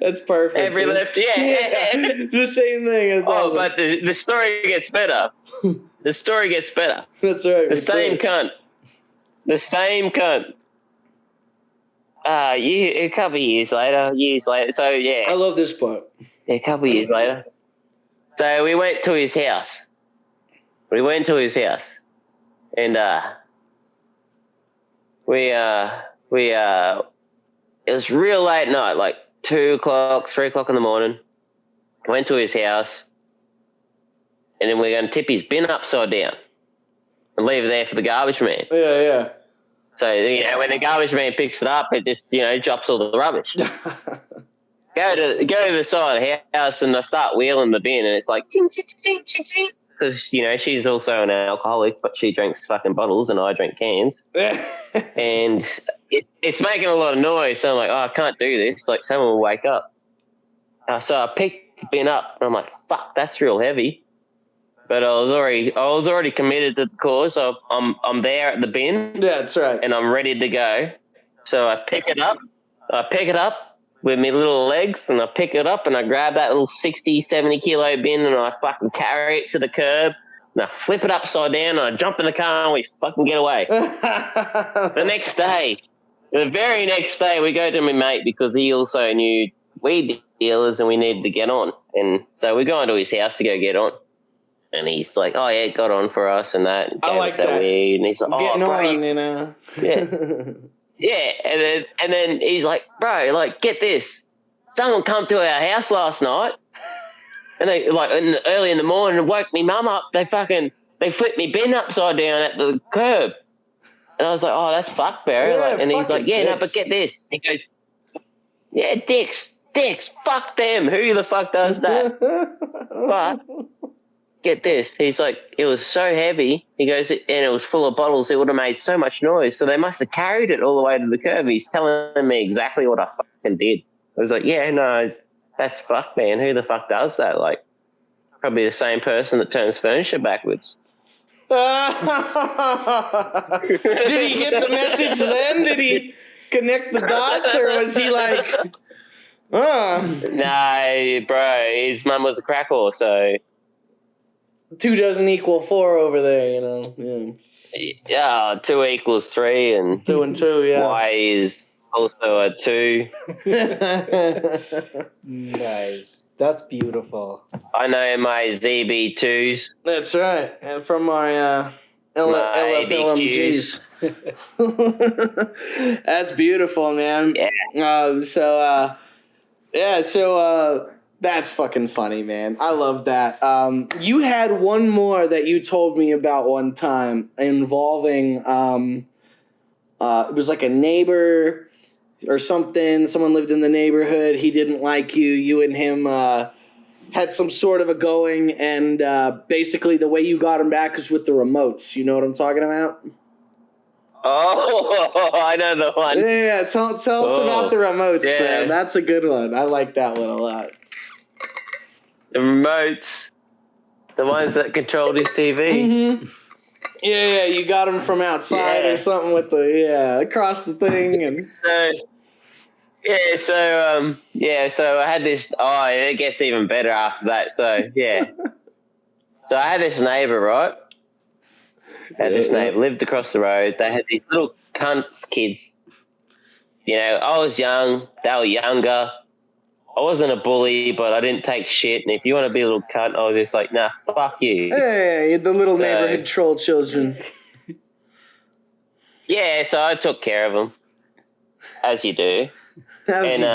That's perfect. Every left, it's the same thing. It's awesome. But the story gets better. The story gets better. That's right. The same cunt. A couple of years later. So, yeah. I love this part. Yeah, a couple of years later. So, we went to his house. And, it was real late night, like 2 o'clock, 3 o'clock in the morning. Went to his house, and then we're going to tip his bin upside down and leave it there for the garbage man. Yeah. So, when the garbage man picks it up, it just, drops all the rubbish. Go to the side of the house and I start wheeling the bin and it's like, ching, ching, ching, ching, ching. Because, she's also an alcoholic, but she drinks fucking bottles and I drink cans. And it's making a lot of noise. So I'm like, I can't do this. Like, someone will wake up. So I pick the bin up and I'm like, fuck, that's real heavy. But I was already committed to the cause. So I'm there at the bin. Yeah, that's right. And I'm ready to go. So I pick it up with my little legs, and I pick it up and I grab that little 60, 70 kilo bin and I fucking carry it to the curb and I flip it upside down and I jump in the car and we fucking get away. The very next day, we go to my mate because he also knew weed dealers and we needed to get on. And so we go into his house to go get on. And he's like, oh, yeah, got on for us and that. And I like that. Weed. And he's like, getting bro, on, Yeah. Yeah, and then he's like, bro, like, get this. Someone come to our house last night, and they, like, early in the morning and woke me mum up. They flipped me bin upside down at the curb. And I was like, oh, that's fucked, Barry. Yeah, and he's like, yeah, dicks. no, but get this. He goes, yeah, dicks, fuck them. Who the fuck does that? But get this. He's like, it was so heavy. He goes, and it was full of bottles. It would have made so much noise. So they must have carried it all the way to the curb. He's telling me exactly what I fucking did. I was like, yeah, no, that's fucked, man. Who the fuck does that? Like, probably the same person that turns furniture backwards. Did he get the message then? Did he connect the dots, or was he like, No, bro, his mum was a crack whore, so... 2 doesn't equal 4 over there, Yeah, 2 equals 3, and 2 and 2, yeah. Y is also a 2. Nice. That's beautiful. I know my ZB2s. That's right. And from our LFLMGs. That's beautiful, man. Yeah. So that's fucking funny, man. I love that. You had one more that you told me about one time involving, it was like a neighbor or something. Someone lived in the neighborhood. He didn't like you. You and him had some sort of a going, and basically the way you got him back is with the remotes. You know what I'm talking about? Oh, I know the one. Yeah, tell us about the remotes, man. That's a good one. I like that one a lot. The remotes, the ones that controlled his TV. Mm-hmm. Yeah, you got him from outside or something with across the thing. And so I had this, it gets even better after that, so I had this neighbour, right? Lived across the road. They had these little cunts kids. I was young, they were younger. I wasn't a bully, but I didn't take shit. And if you want to be a little cunt, I was just like, nah, fuck you. Hey, the little neighborhood troll children. Yeah, so I took care of them, as you do. As you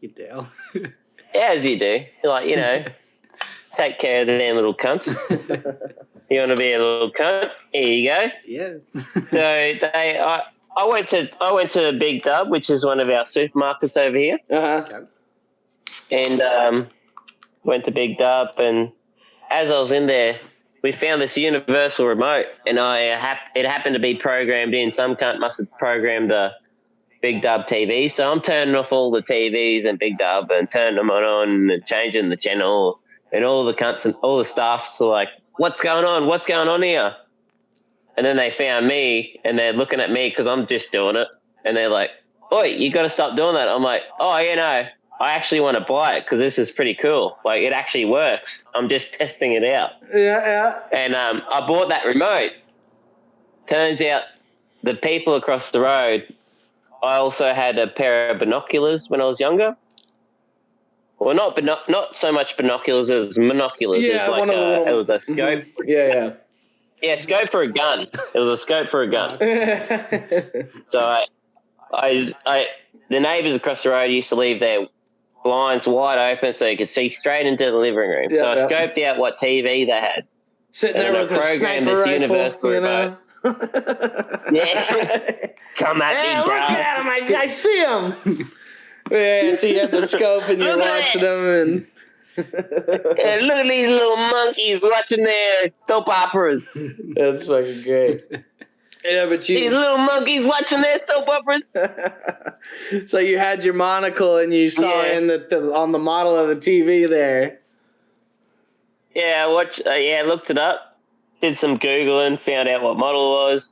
do. As you do. Like, take care of the damn little cunts. You want to be a little cunt? Here you go. Yeah. I went to Big Dub, which is one of our supermarkets over here. Uh-huh. And went to Big Dub, and as I was in there, we found this universal remote, and it happened to be programmed in. Some cunt must have programmed the Big Dub TV, so I'm turning off all the TVs in Big Dub and turning them on and changing the channel, and all the cunts and all the staffs are like, what's going on? What's going on here? And then they found me, and they're looking at me because I'm just doing it, and they're like, oi, you got to stop doing that. I'm like, oh, no. I actually want to buy it because this is pretty cool. Like, it actually works. I'm just testing it out. Yeah. And I bought that remote. Turns out the people across the road, I also had a pair of binoculars when I was younger. Well, not so much binoculars as monoculars. Yeah, it was a scope. Yeah. Yeah, scope for a gun. It was a scope for a gun. So the neighbours across the road used to leave their blinds wide open so you could see straight into the living room. So I scoped out what TV they had. Sitting there with a sniper rifle, Yeah. Come at me, bro. Look at him. I see him. Yeah, so you have the scope and you're watching them and... Yeah, look at these little monkeys watching their soap operas. That's fucking great. Yeah, but these little monkeys watching their soap operas. So you had your monocle and you saw in on the model of the TV there. Yeah, I looked it up, did some Googling, found out what model it was.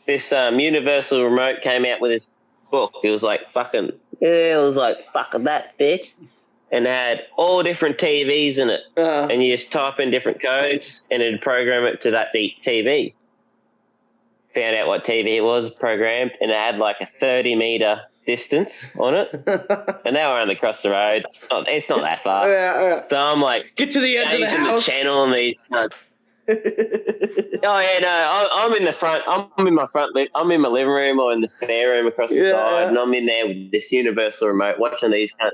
This Universal remote came out with this book. It was like fucking that thick. And it had all different TVs in it. And you just type in different codes and it'd program it to that TV. Found out what TV it was programmed, and it had like a 30-meter distance on it. And they were only across the road. It's not that far. Yeah. So I'm like, get to the edge of the house. The channel and these. Oh yeah, no, I'm in the front. I'm in my living room or in the spare room across the side, and I'm in there with this Universal remote watching these cunts.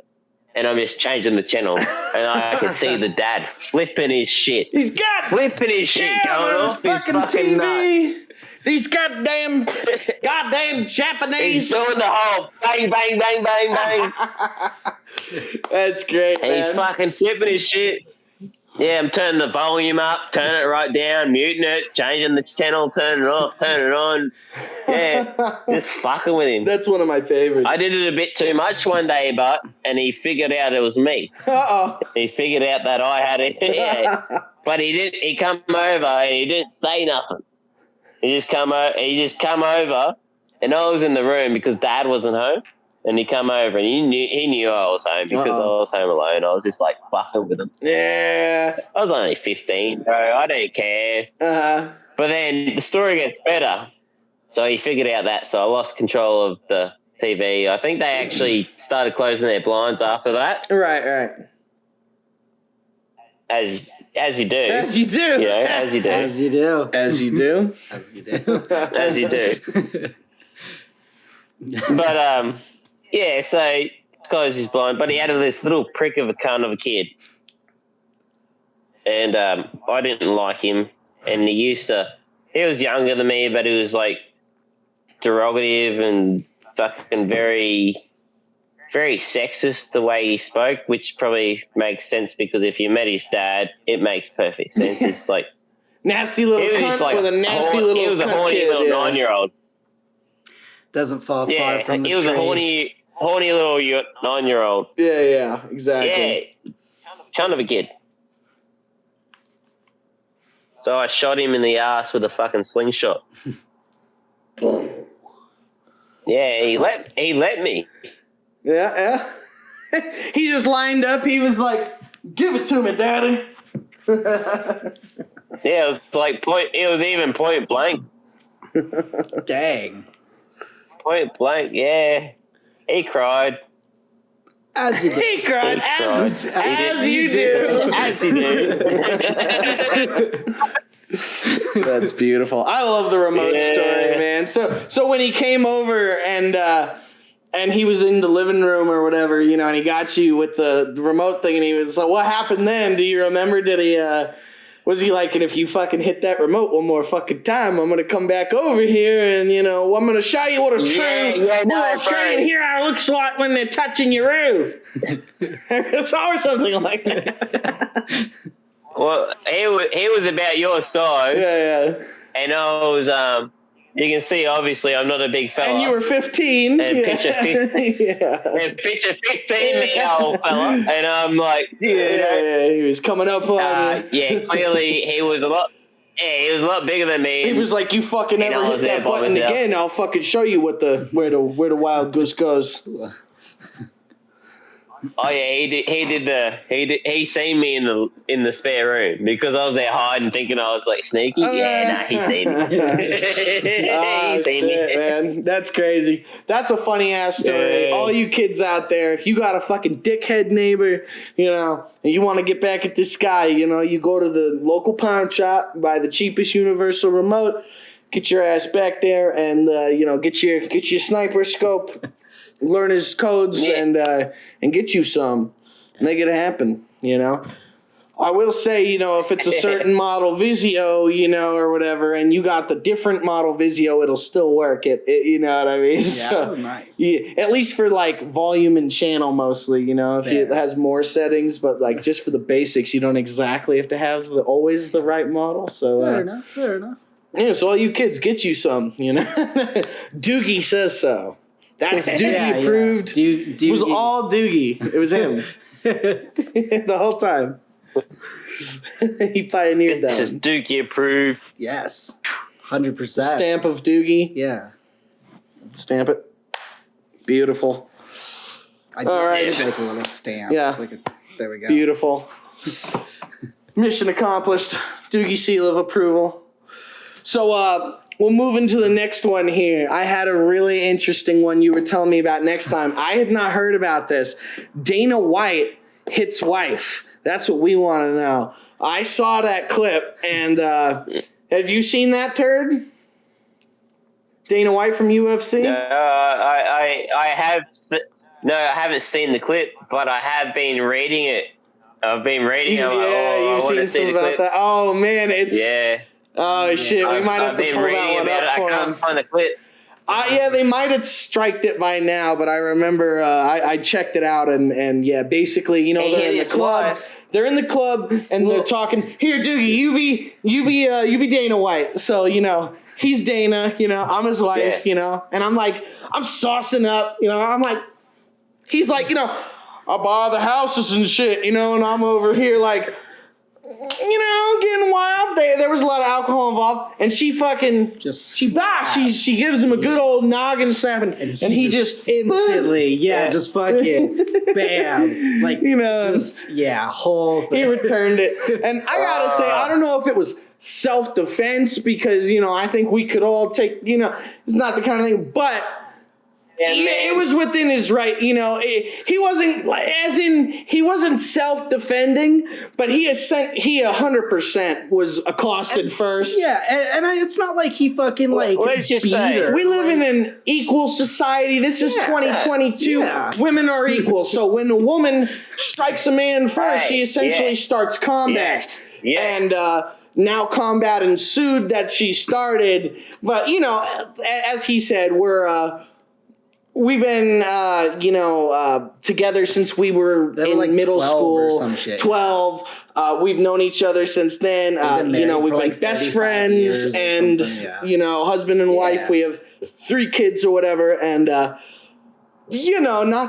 And I'm just changing the channel, and I can see the dad flipping his shit. He's got flipping his shit going off his fucking TV. Nut. These goddamn Japanese. He's doing the whole bang, bang, bang, bang, bang. That's great, and man. He's fucking flipping his shit. Yeah, I'm turning the volume up, turning it right down, muting it, changing the channel, turning it off, turning it on. Yeah, just fucking with him. That's one of my favorites. I did it a bit too much one day, and he figured out it was me. Uh-oh. He figured out that I had it. Yeah. But he didn't. He come over and he didn't say nothing. He just come over, and I was in the room because Dad wasn't home. And he come over and he knew I was home because I was home alone. I was just like fucking with him. Yeah. I was only 15, bro. I don't care. Uh-huh. But then the story gets better. So he figured out that. So I lost control of the TV. I think they actually started closing their blinds after that. Right. As you do. As you do. You know, as you do. As you do. As you do. As you do. As you do. But, yeah, so closed his blind, but he had this little prick of a cunt of a kid. And I didn't like him. And he was younger than me, but he was like derogative and fucking very, very sexist the way he spoke, which probably makes sense because if you met his dad, it makes perfect sense. It's like nasty little cunt with a nasty little He was a horny kid, little 9-year-old. Doesn't fall far from the he was tree. a horny little 9-year-old. Yeah, exactly. Yeah, kind of a kid. So I shot him in the ass with a fucking slingshot. Yeah, he let me. Yeah. He just lined up. He was like, "Give it to me, Daddy." Yeah, it was like it was even point blank. Dang. Point blank, yeah. He cried. As you do. He cried. As you do. As you do. That's beautiful. I love the remote story, man. So when he came over and he was in the living room or whatever, you know, and he got you with the remote thing, and he was like, "What happened then? Do you remember? Did he? Was he like, and if you fucking hit that remote one more fucking time, I'm gonna come back over here and, you know, I'm gonna show you what a true Australian hero looks like when they're touching your room." Or something like that. Well, he was about your size. Yeah. And I was, you can see, obviously, I'm not a big fella. And you were 15. And picture 15. And picture 15 me, old fella. And I'm like, yeah, he was coming up on you. Yeah, clearly he was a lot bigger than me. He was like, "You fucking ever hit that button again, I'll fucking show you where the wild goose goes." Oh yeah, he seen me in the spare room because I was there hiding, thinking I was like sneaky. He seen me. He seen me, man. That's crazy. That's a funny ass story. Yeah. All you kids out there, if you got a fucking dickhead neighbor, you know, and you want to get back at this guy, you know, you go to the local pawn shop, buy the cheapest universal remote, get your ass back there, and you know, get your sniper scope. Learn his codes and get you some. Make it happen, you know. I will say, if it's a certain model Vizio, or whatever, and you got the different model Vizio, it'll still work. You know what I mean? Yeah, so, nice. Yeah, at least for like volume and channel mostly, if it has more settings, but like just for the basics, you don't exactly have to have always the right model. So Fair enough. Yeah, so all you kids, get you some, Doogie says so. That's Doogie approved. It was all Doogie. It was him. The whole time. He pioneered that. This is Doogie approved. Yes. 100%. Stamp of Doogie. Yeah. Stamp it. Beautiful. I do like a little stamp. Yeah. There we go. Beautiful. Mission accomplished. Doogie seal of approval. So, we'll move into the next one here. I had a really interesting one you were telling me about next time. I had not heard about this. Dana White hits wife. That's what we want to know. I saw that clip, and have you seen that, Turd? Dana White from UFC? No, I have. No, I haven't seen the clip, but I have been reading it. I've been reading it. You've seen some about that. Oh man, it's Oh shit, we might have to pull that one up for him. I can't find the clip. They might have striked it by now, but I remember I checked it out, and basically, they're in the club. They're in the club, and they're talking. Here, Doogie, you be Dana White. So he's Dana. I'm his wife. And I'm like, I'm saucing up. I'm like, he's like, I buy the houses and shit. And I'm over here like, getting wild. There was a lot of alcohol involved, and she fucking she gives him a good old noggin slap, and he just instantly, just fucking bam, like whole thing. He returned it, and I gotta say, I don't know if it was self-defense because I think we could all take it's not the kind of thing, but. It was within his right, he wasn't self-defending, but he 100% was accosted first. Yeah, and it's not like he fucking beat her. We live in an equal society. This is 2022. Yeah. Women are equal. So when a woman strikes a man first, she essentially starts combat. Yeah. And now combat ensued that she started. But, as he said, we've been, together since we were in middle school. Or some shit. 12. We've known each other since then. We've been best friends and, husband and wife. We have 3 kids or whatever. And, not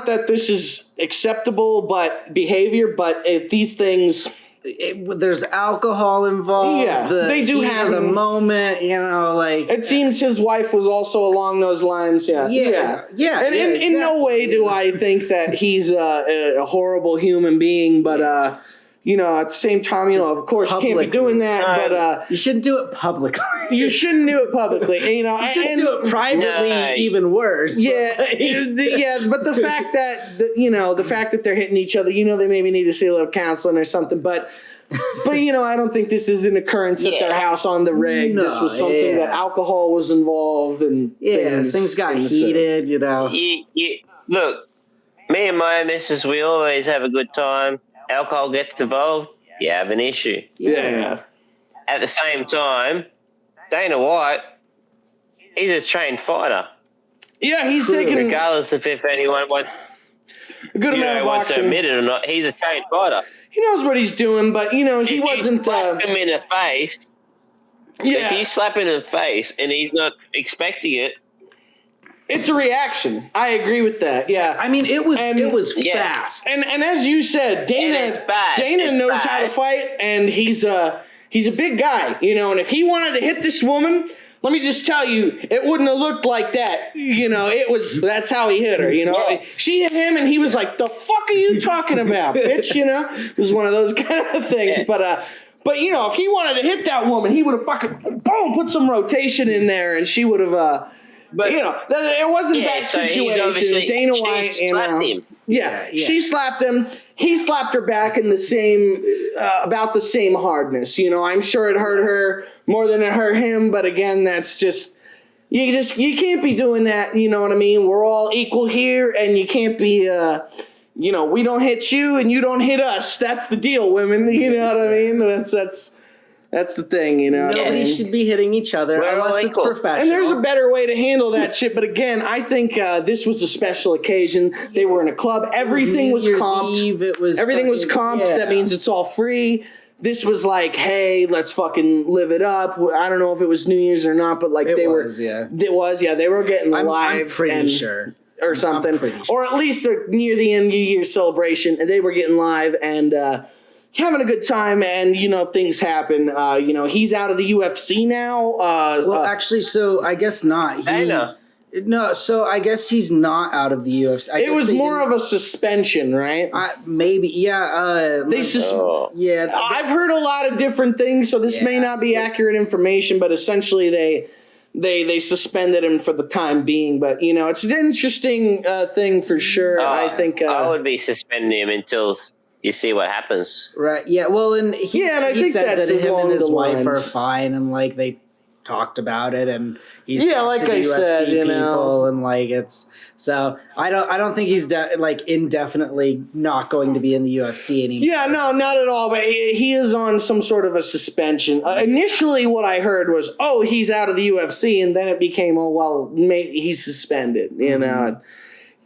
that this is acceptable behavior, but these things... there's alcohol involved. Yeah, they do have the moment. It seems his wife was also along those lines. Yeah. And in no way do I think that he's a horrible human being, but at the same time, of course, you can't be doing that. But you shouldn't do it publicly. You shouldn't do it publicly. You shouldn't do it privately. Even worse. Yeah, But the fact that the fact that they're hitting each other, they maybe need to see a little counseling or something. But I don't think this is an occurrence at their house on the reg. No, this was something that alcohol was involved, and things got heated. Look, me and my missus, we always have a good time. Alcohol gets involved, you have an issue. Yeah. At the same time, Dana White, he's a trained fighter. Yeah, he's taking... Regardless of if anyone wants, a good amount of wants to boxing. admit it or not, he's a trained fighter. He knows what he's doing, but, he wasn't... If you slap him in the face, if you slap him in the face and he's not expecting it, it's a reaction. I agree with that. Yeah. I mean, it was fast. And as you said, Dana knows how to fight, and he's a big guy, and if he wanted to hit this woman, let me just tell you, it wouldn't have looked like that. That's how he hit her, Yeah. She hit him, and he was like, the fuck are you talking about, bitch, It was one of those kind of things. Yeah. But if he wanted to hit that woman, he would have fucking, boom, put some rotation in there, and she would have, but it wasn't that situation. Dana White slapped him. She slapped him. He slapped her back in the same, about the same hardness. I'm sure it hurt her more than it hurt him. But again, that's just you can't be doing that. You know what I mean? We're all equal here, and you can't be you know, we don't hit you and you don't hit us. That's the deal, women. You know what I mean? That's the thing, you know. Nobody should be hitting each other unless it's professional. And there's a better way to handle that shit. But again, I think this was a special occasion. They were in a club. Everything was comped. Everything was comped. Yeah. That means it's all free. This was like, hey, let's fucking live it up. I don't know if it was New Year's or not, but like It was, They were getting live. I'm pretty sure. Or something. Or at least near the end of the year celebration. And they were getting live and having a good time, and you know things happen. You know he's out of the UFC now. Actually, so I guess not. No, so I guess he's not out of the UFC. It was more of a suspension, right? Maybe, yeah. I've heard a lot of different things, so this may not be accurate information, but essentially they suspended him for the time being. But you know, it's an interesting thing for sure. I think I would be suspending him until you see what happens. Right. Yeah. Well, and I think said that him and his wife are fine, and like they talked about it, and he's like I said, you know, and like it's so I don't think he's indefinitely not going to be in the UFC anymore. Yeah, no, not at all. But he is on some sort of a suspension. Initially, what I heard was, oh, he's out of the UFC, and then it became, oh, well, he's suspended. You know.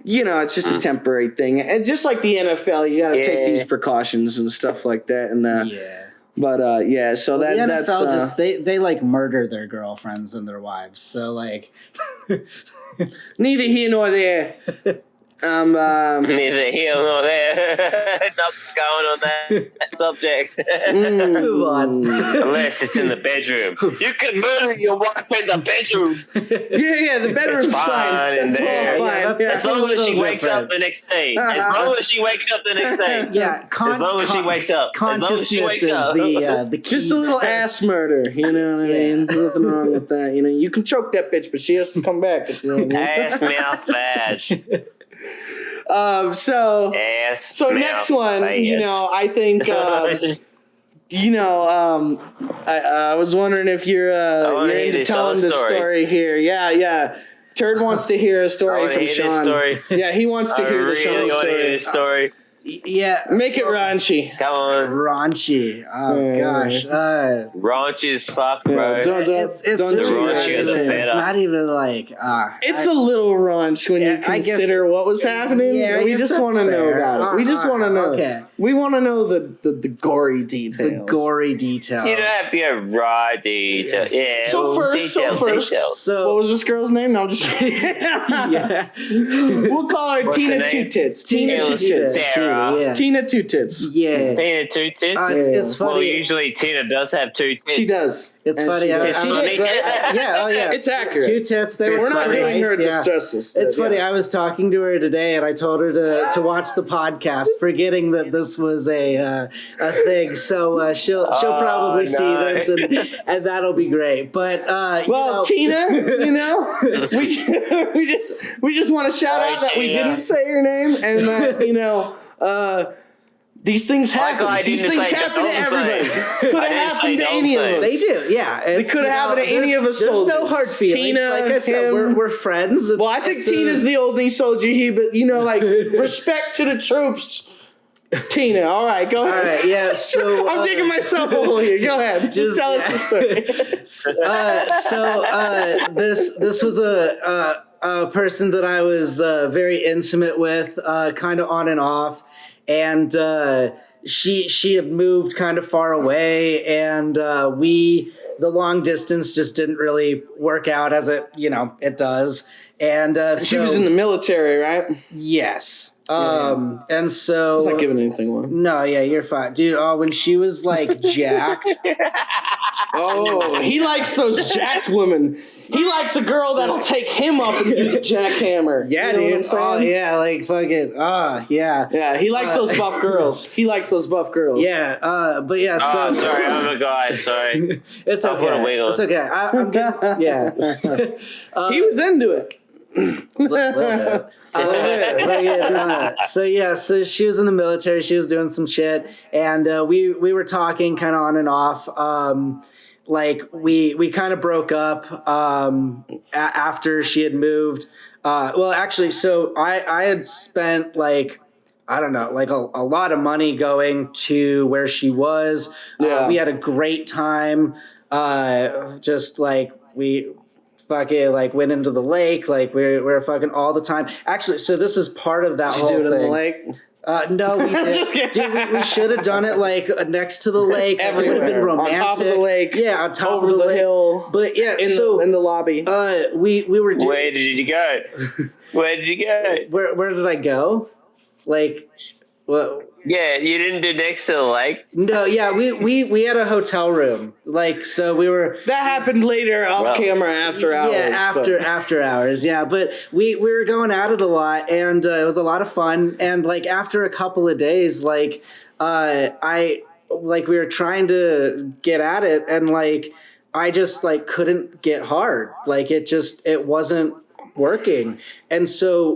You know, it's just a temporary thing. And just like the NFL, you got to take these precautions and stuff like that. And But so the NFL they like murder their girlfriends and their wives. So like, neither here nor there. Neither here nor there. Nothing's going on that subject. Move on. Unless it's in the bedroom. You can murder your wife in the bedroom. Yeah, the bedroom's fine. In that's there. all fine. As long as she wakes up the next day. As long as she wakes up the next day. Yeah, as long as she wakes up. Consciousness is the key. Just a little ass murder. You know what I mean? Nothing wrong with that. You know, you can choke that bitch, but she has to come back. You know what I mean? Ass mouth badge. So next one, you know, I think, you know, I was wondering if you're into telling the story here. Yeah. Turd wants to hear a story from Sean. Yeah, he wants to hear the Sean story. Yeah. Make it raunchy. Come on. Raunchy. Oh, gosh. Raunchy as fuck, bro. It's not even like... it's a little raunch when you consider what was happening. Yeah, we just want to know about it. We just want to know. Okay. We want to know the gory details. The gory details. You don't have to go raw detail. Yeah. So first, what was this girl's name? No, I'm just kidding. Yeah. We'll call her Tina Two Tits. Tina Two Tits. Yeah. Tina Two Tits. Yeah. Tina Two Tits? It's funny. Well, usually Tina does have two tits. She does. It's funny. It's accurate. Two tits. We're not doing her justice. It's funny. I was talking to her today, and I told her to watch the podcast, forgetting that this was a thing. So she'll probably see this, and that'll be great. But Tina, you know, we just want to shout out that we didn't say her name, and that you know. These things happen. These things happen to everybody. Could have happened to any of us. They do, yeah. They could have happened to any of us. There's no hard feelings. Tina, like I said, we're friends. Well, I think Tina's the only soldier here, but you know, like respect to the troops. Tina, all right, go ahead. All right, yeah. So I'm digging myself a hole here. Go ahead, just tell us the story. This was a person that I was very intimate with, kind of on and off. And she had moved kind of far away, and the long distance just didn't really work out as it does. And she was in the military, right? Yes. And so it's not giving anything away. No, yeah, you're fine, dude. Oh, when she was like jacked. Oh, he likes those jacked women. He likes a girl that'll take him up and do the jackhammer. Yeah, you know dude. Oh, yeah, like fucking. Yeah. Yeah, he likes those buff girls. Yeah, but yeah. So sorry, I'm a guy. Sorry. It's okay. It's okay. I'm good. Yeah. He was into it. So she was in the military. She was doing some shit, and we were talking kind of on and off. Like we kind of broke up after she had moved. Well, actually, so I had spent like I don't know, like a lot of money going to where she was. Yeah. We had a great time. Just like we fucking like went into the lake. Like we're fucking all the time. Actually, so this is part of that whole do it thing. in the lake? No, we did. Dude, we should have done it like next to the lake. Everywhere. It would have been romantic. On top of the lake. Yeah, on top over of the lake. hill. But yeah, in the lobby. We were doing. Where did you go? Where did you go? Where did I go? Like, what? Yeah, you didn't do next to the lake. No, yeah, we had a hotel room. Like, so we were. That happened later off camera after hours. Yeah, after hours. Yeah, but we were going at it a lot, and it was a lot of fun. And like after a couple of days, like we were trying to get at it, and like I just like couldn't get hard. Like it wasn't working. And so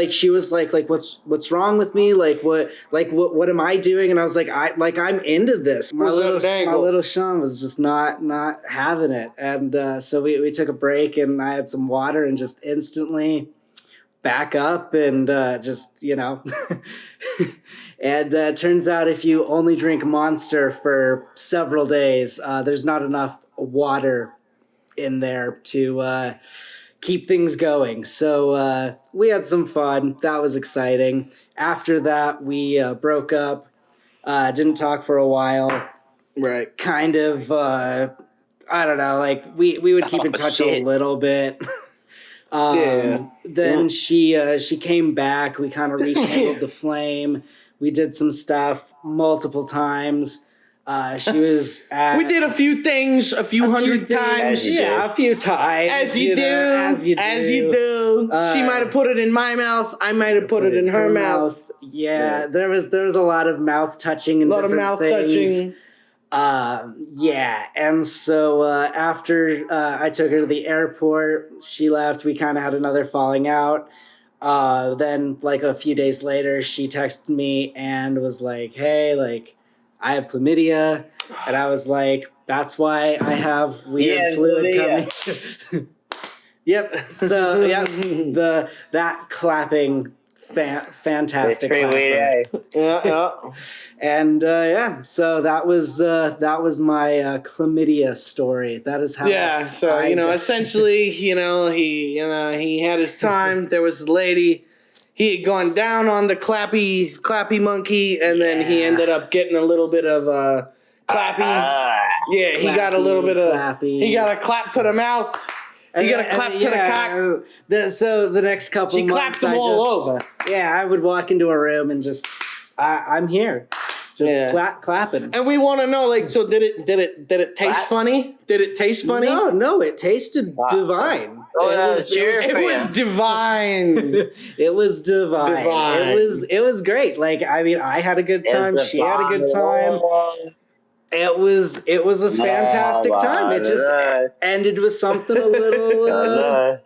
she was like what's wrong with me? What am I doing? And I was like, I'm into this. My little Sean was just not having it. And so we took a break, and I had some water, and just instantly back up, and just, you know. And turns out if you only drink Monster for several days, there's not enough water in there to keep things going. So we had some fun. That was exciting. After that, we broke up. Didn't talk for a while. Right. Kind of, I don't know, like we would keep in touch a little bit. Then she came back. We kind of rekindled the flame. We did some stuff multiple times. She was we did a few things a few hundred times. Yeah, a few times. As you do. She might have put it in my mouth. I might have put it in her mouth. Yeah, there was a lot of mouth touching and different things. Yeah, and so after I took her to the airport, she left. We kind of had another falling out. Then like a few days later, she texted me and was like, "Hey, like, I have chlamydia," and I was like, "That's why I have weird fluid coming." Yep. So that clapping, fantastic. Weird, Yeah. And so that was my chlamydia story. That is how. Yeah. So essentially, he had his time. There was a lady. He had gone down on the clappy monkey, and then he ended up getting a little bit of clappy. Yeah, he got a little bit of clappy. He got a clap to the mouth. He got a clap to the cock. So the next couple months, clapped them all over. Yeah, I would walk into a room and just, I'm here. Just clapping. And we want to know, like, so did it taste funny? Did it taste funny? No, it tasted divine. Oh, it was divine. It was divine. It was great. Like, I mean, I had a good time. She had a good time. It was a fantastic time. It just ended with something a little.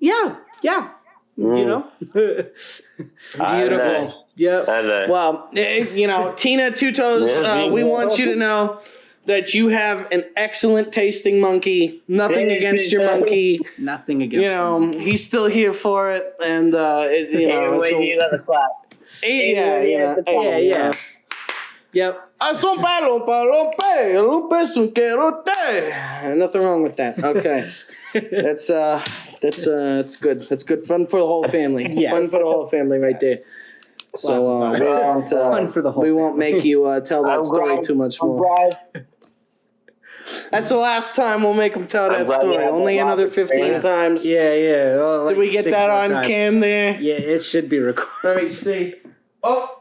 Yeah. You know. Beautiful. Yep. Well, Tina Two Toes, we want you to know that you have an excellent tasting monkey. Nothing against your monkey. Nothing against him. He's still here for it, and you got the clap. Yeah. Yep. Nothing wrong with that. Okay. That's good. That's good fun for the whole family. Yes. Fun for the whole family right there. So we won't make you tell that story too much more. That's the last time we'll make him tell that story. Only another 15 times. Yeah. Well, Did we get that on cam there? Yeah, it should be recorded. Let me see. Oh.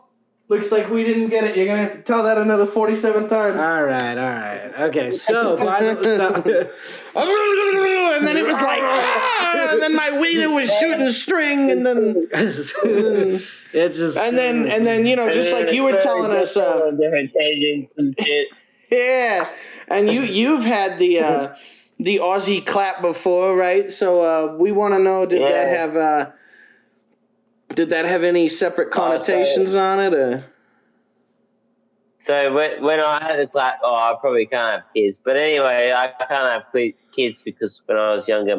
Looks like we didn't get it. You're going to have to tell that another 47 times. All right. Okay, so... and then it was like... and then my wiener was shooting string, and then... it just... And then just like you were telling us... different tangents and shit. Yeah, and you've had the Aussie clap before, right? So we want to know, did that have any separate connotations on it? Or? So when I had the clap, I probably can't have kids. But anyway, I can't have kids because when I was younger, I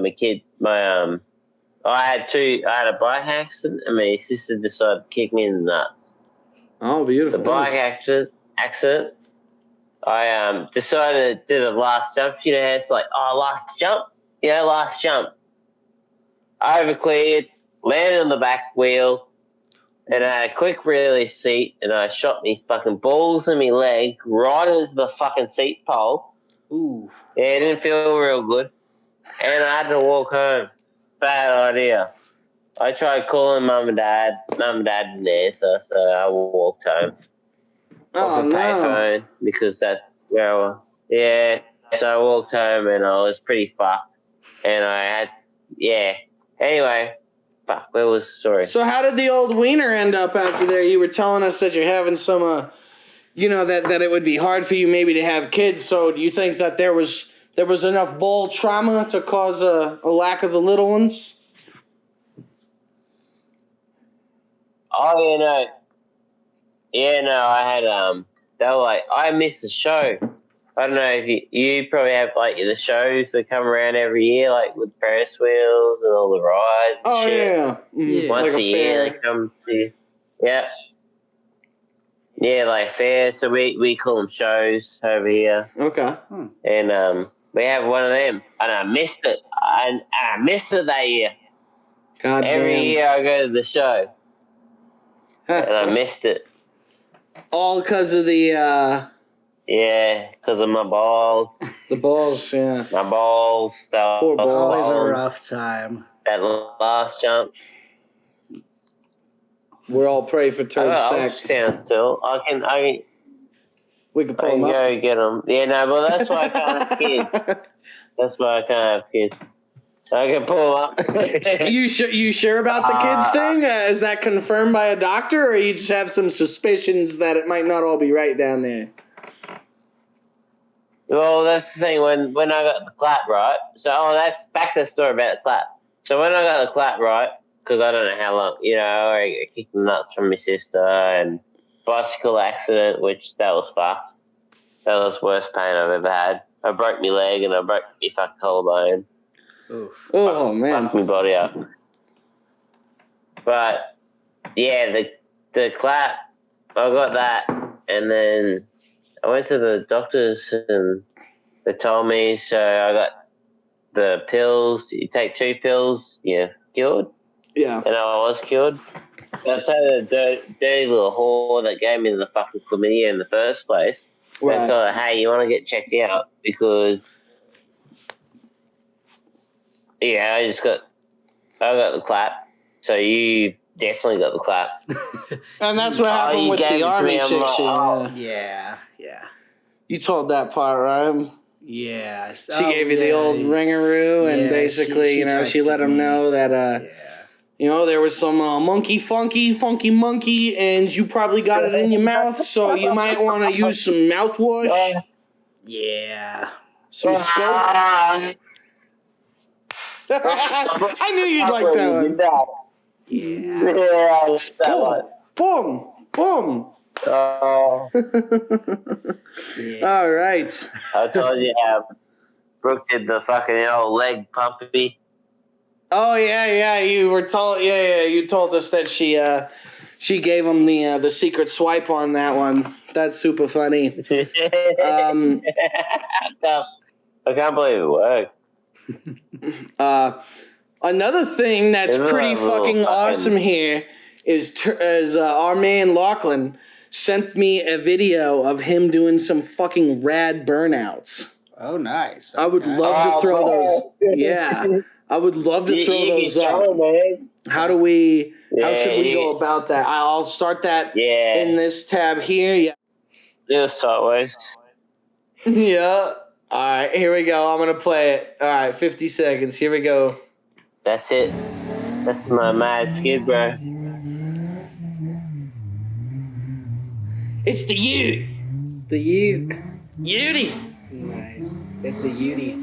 I had a bike accident, and my sister decided to kick me in the nuts. Oh, beautiful. The bike accident. I decided to do the last jump. You know, it's like, last jump. Yeah, last jump. I overcleared, landed on the back wheel, and I had a quick release seat, and I shot me fucking balls in my leg right into the fucking seat pole. Ooh. Yeah, it didn't feel real good. And I had to walk home. Bad idea. I tried calling Mum and Dad. Mum and Dad didn't answer, so I walked home. Oh, no. Payphone, because that's where I was. Yeah, so I walked home and I was pretty fucked. And I had, Anyway, fuck, where was the story? So how did the old wiener end up after there? You were telling us that you're having some, that it would be hard for you maybe to have kids. So do you think that there was enough ball trauma to cause a lack of the little ones? Oh, I had, they were like, I missed the show. I don't know if you probably have, like, the shows that come around every year, like, with Ferris wheels and all the rides and shit. Yeah. Once like a year they come to, yeah. Yeah, like fair, so we call them shows over here. Okay. And, we have one of them, and I missed it. I missed it that year. God Every damn. year I go to the show. And I missed it. All because of the, Yeah, because of my balls. The balls, yeah. My balls. Poor balls. Always a rough time. That last jump. We're all pray for Turd Sack. I'll stand still. We can pull I them can up. go get them. Yeah, no, but that's why I can't have kids. That's why I can't have kids. I can pull up. You sure about the kids thing? Is that confirmed by a doctor, or you just have some suspicions that it might not all be right down there? Well, that's the thing. When I got the clap right, so that's back to the story about the clap. So when I got the clap right, because I don't know how long, I got kicked in the nuts from my sister and bicycle accident, which that was fucked. That was the worst pain I've ever had. I broke my leg and I broke my fucking collarbone. Oof. Oh, man. Fucked my body up. But, yeah, the clap, I got that, and then I went to the doctors and they told me, so I got the pills. You take 2 pills, you're cured. Yeah. And I was cured. I'll tell you the dirty little whore that gave me the fucking chlamydia in the first place. Right. I told her, hey, you want to get checked out? Because, I got the clap. So you definitely got the clap. And that's what happened with the army chick. Yeah. You told that part, right? Yeah. She gave you the old ringaroo, and basically, she let him know that, there was some funky monkey, and you probably got it in your mouth, so you might want to use some mouthwash. Yeah. Some scope. I knew you'd like that one. Yeah, that one. Boom. All right. I told you how Brooke did the fucking old leg pumpy. Oh yeah. You were told. Yeah. You told us that she gave him the secret swipe on that one. That's super funny. I can't believe it worked. Another thing that's pretty fucking awesome here is our man Lachlan sent me a video of him doing some fucking rad burnouts. Oh, nice. Okay. I would love to throw those. Yeah, I would love to throw those up. How should we go about that? I'll start that in this tab here. Yeah. Do sideways. Yeah. All right, here we go. I'm going to play it. All right, 50 seconds. Here we go. That's it. That's my mad skid, bro. It's the Ute. It's the Ute. Utie. Nice. It's a Utie.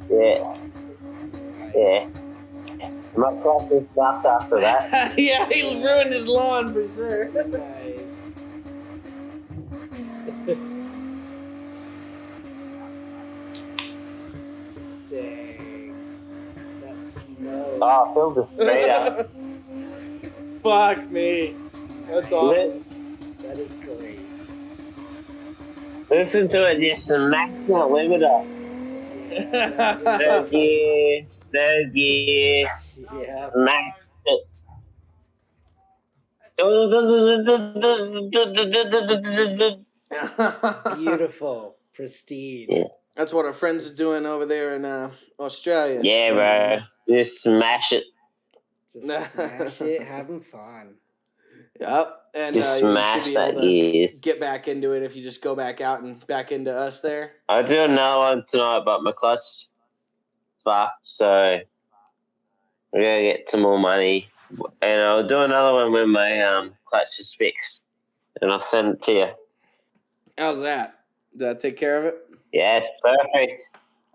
Yeah. My practice stopped after that. Yeah, he ruined his lawn for sure. Nice. Oh, Phil the Speeder. Fuck me. That's awesome. That is great. Listen to it, just smack that limiter. Third gear. Yeah. Smack it. Beautiful. Pristine. Yeah. That's what our friends are doing over there in Australia. Yeah, bro. Just smash it. Just smash it, having fun. Yep. And Just you should smash be that able to gears. get back into it if you just go back out and back into us there. I do another one tonight, but my clutch fucked, so we're gonna get some more money. And I'll do another one when my clutch is fixed. And I'll send it to you. How's that? Did that take care of it? Yeah, it's perfect.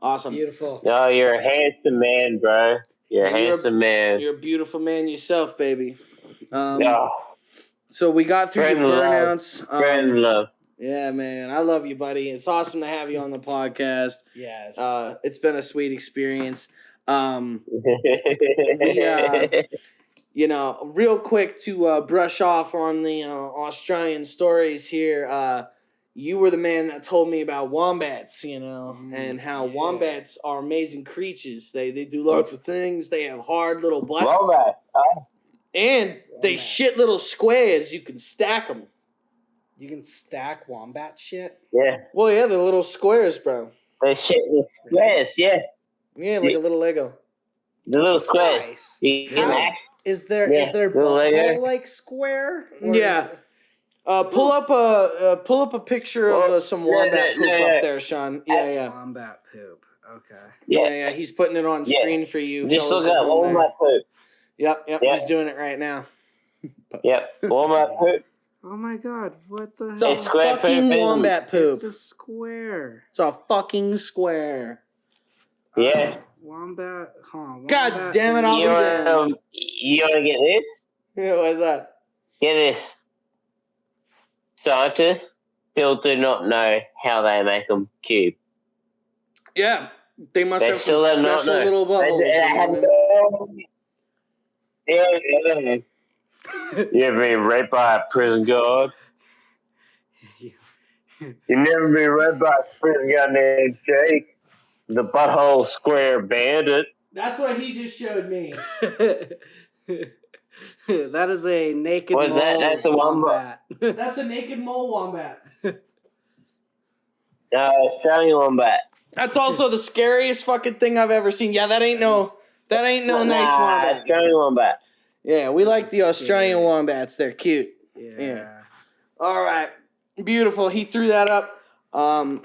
Awesome. Beautiful. No, you're a handsome man, bro. You're a handsome man. You're a beautiful man yourself, baby. Oh, So we got through friend your love. burnouts. Friend love. Yeah, man. I love you, buddy. It's awesome to have you on the podcast. Yes. It's been a sweet experience. Real quick to brush off on the Australian stories here. You were the man that told me about wombats, and how wombats are amazing creatures. They do lots of things. They have hard little butts. Wombat. Oh. And they shit little squares. You can stack them. You can stack wombat shit? Yeah. Well, yeah, they're little squares, bro. They shit with squares, yeah. Yeah, like a little Lego. The little squares. Nice. You can act. Is there little butthole like square? Or Yeah. Pull up a picture of some wombat poop up there, Sean. Yeah. Wombat poop. Okay. Yeah. He's putting it on screen for you. Just fellas look at at home there. wombat poop. Yep. He's doing it right now. Yep. Wombat poop. Oh my god, what the It's a hell? square fucking poop. wombat poop. It's a square. It's a fucking square. Yeah. Wombat, God damn it, I'll You be damned. want to get this? Yeah, what's that? Get this. Scientists still do not know how they make them cube. Yeah. They must They have still some do not special know. little bubbles. Yeah. You ever been raped by a prison guard? You never been raped by a prison guard named Jake, the butthole square bandit. That's what he just showed me. That is a naked What's mole that? That's a wombat. That's a naked mole wombat. Australian wombat. That's also the scariest fucking thing I've ever seen. Yeah, that ain't no nice wombat. Australian wombat. Yeah, we like the Australian wombats. They're cute. Yeah. All right. Beautiful. He threw that up.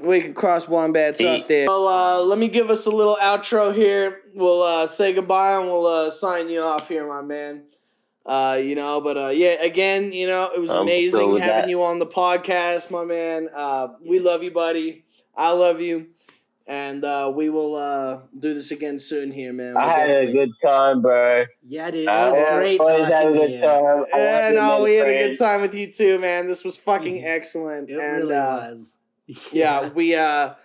We can cross wombats up there. Well, let me give us a little outro here. We'll say goodbye and we'll sign you off here, my man. Again, it was amazing having you on the podcast, my man. We love you, buddy. I love you. And we will do this again soon here, man. I had a good time, bro. Yeah, dude. It was great talking to you. Yeah, no, we had a good time with you too, man. This was fucking excellent. It really was. Yeah, we are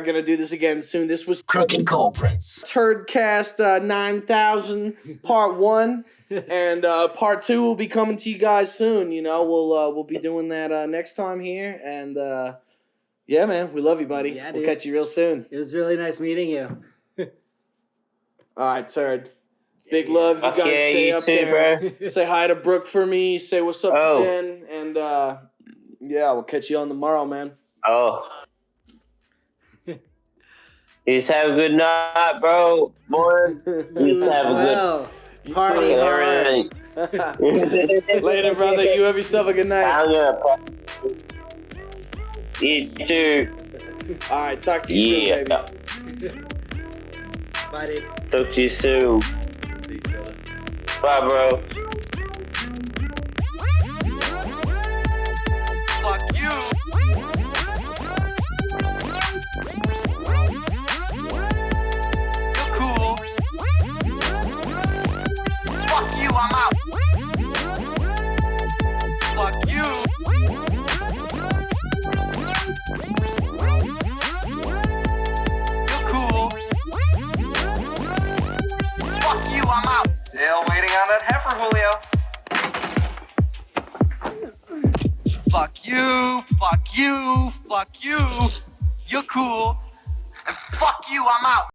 gonna do this again soon. This was Crooked Culprits. Turdcast9000 Part 1, and Part 2 will be coming to you guys soon. We'll be doing that next time here, and yeah, man, we love you, buddy. Yeah, we'll dude. catch you real soon. It was really nice meeting you. All right, Turd. Big love. You guys stay up there. Bro. Say hi to Brooke for me. Say what's up to Ben, and yeah, we'll catch you on tomorrow, man. Oh. You just have a good night, bro. Boy. You just have a good Party hard. Later, brother. You have yourself a good night. I'm gonna. You too. All right, talk to you soon, baby. Bye, dude. Talk to you soon. Bye, bro. Fuck you. You're cool. Fuck you, I'm out. Fuck you. You're cool. Fuck you, on that heifer, Julio. Fuck you, fuck you, fuck you. You're cool. And fuck you, I'm out.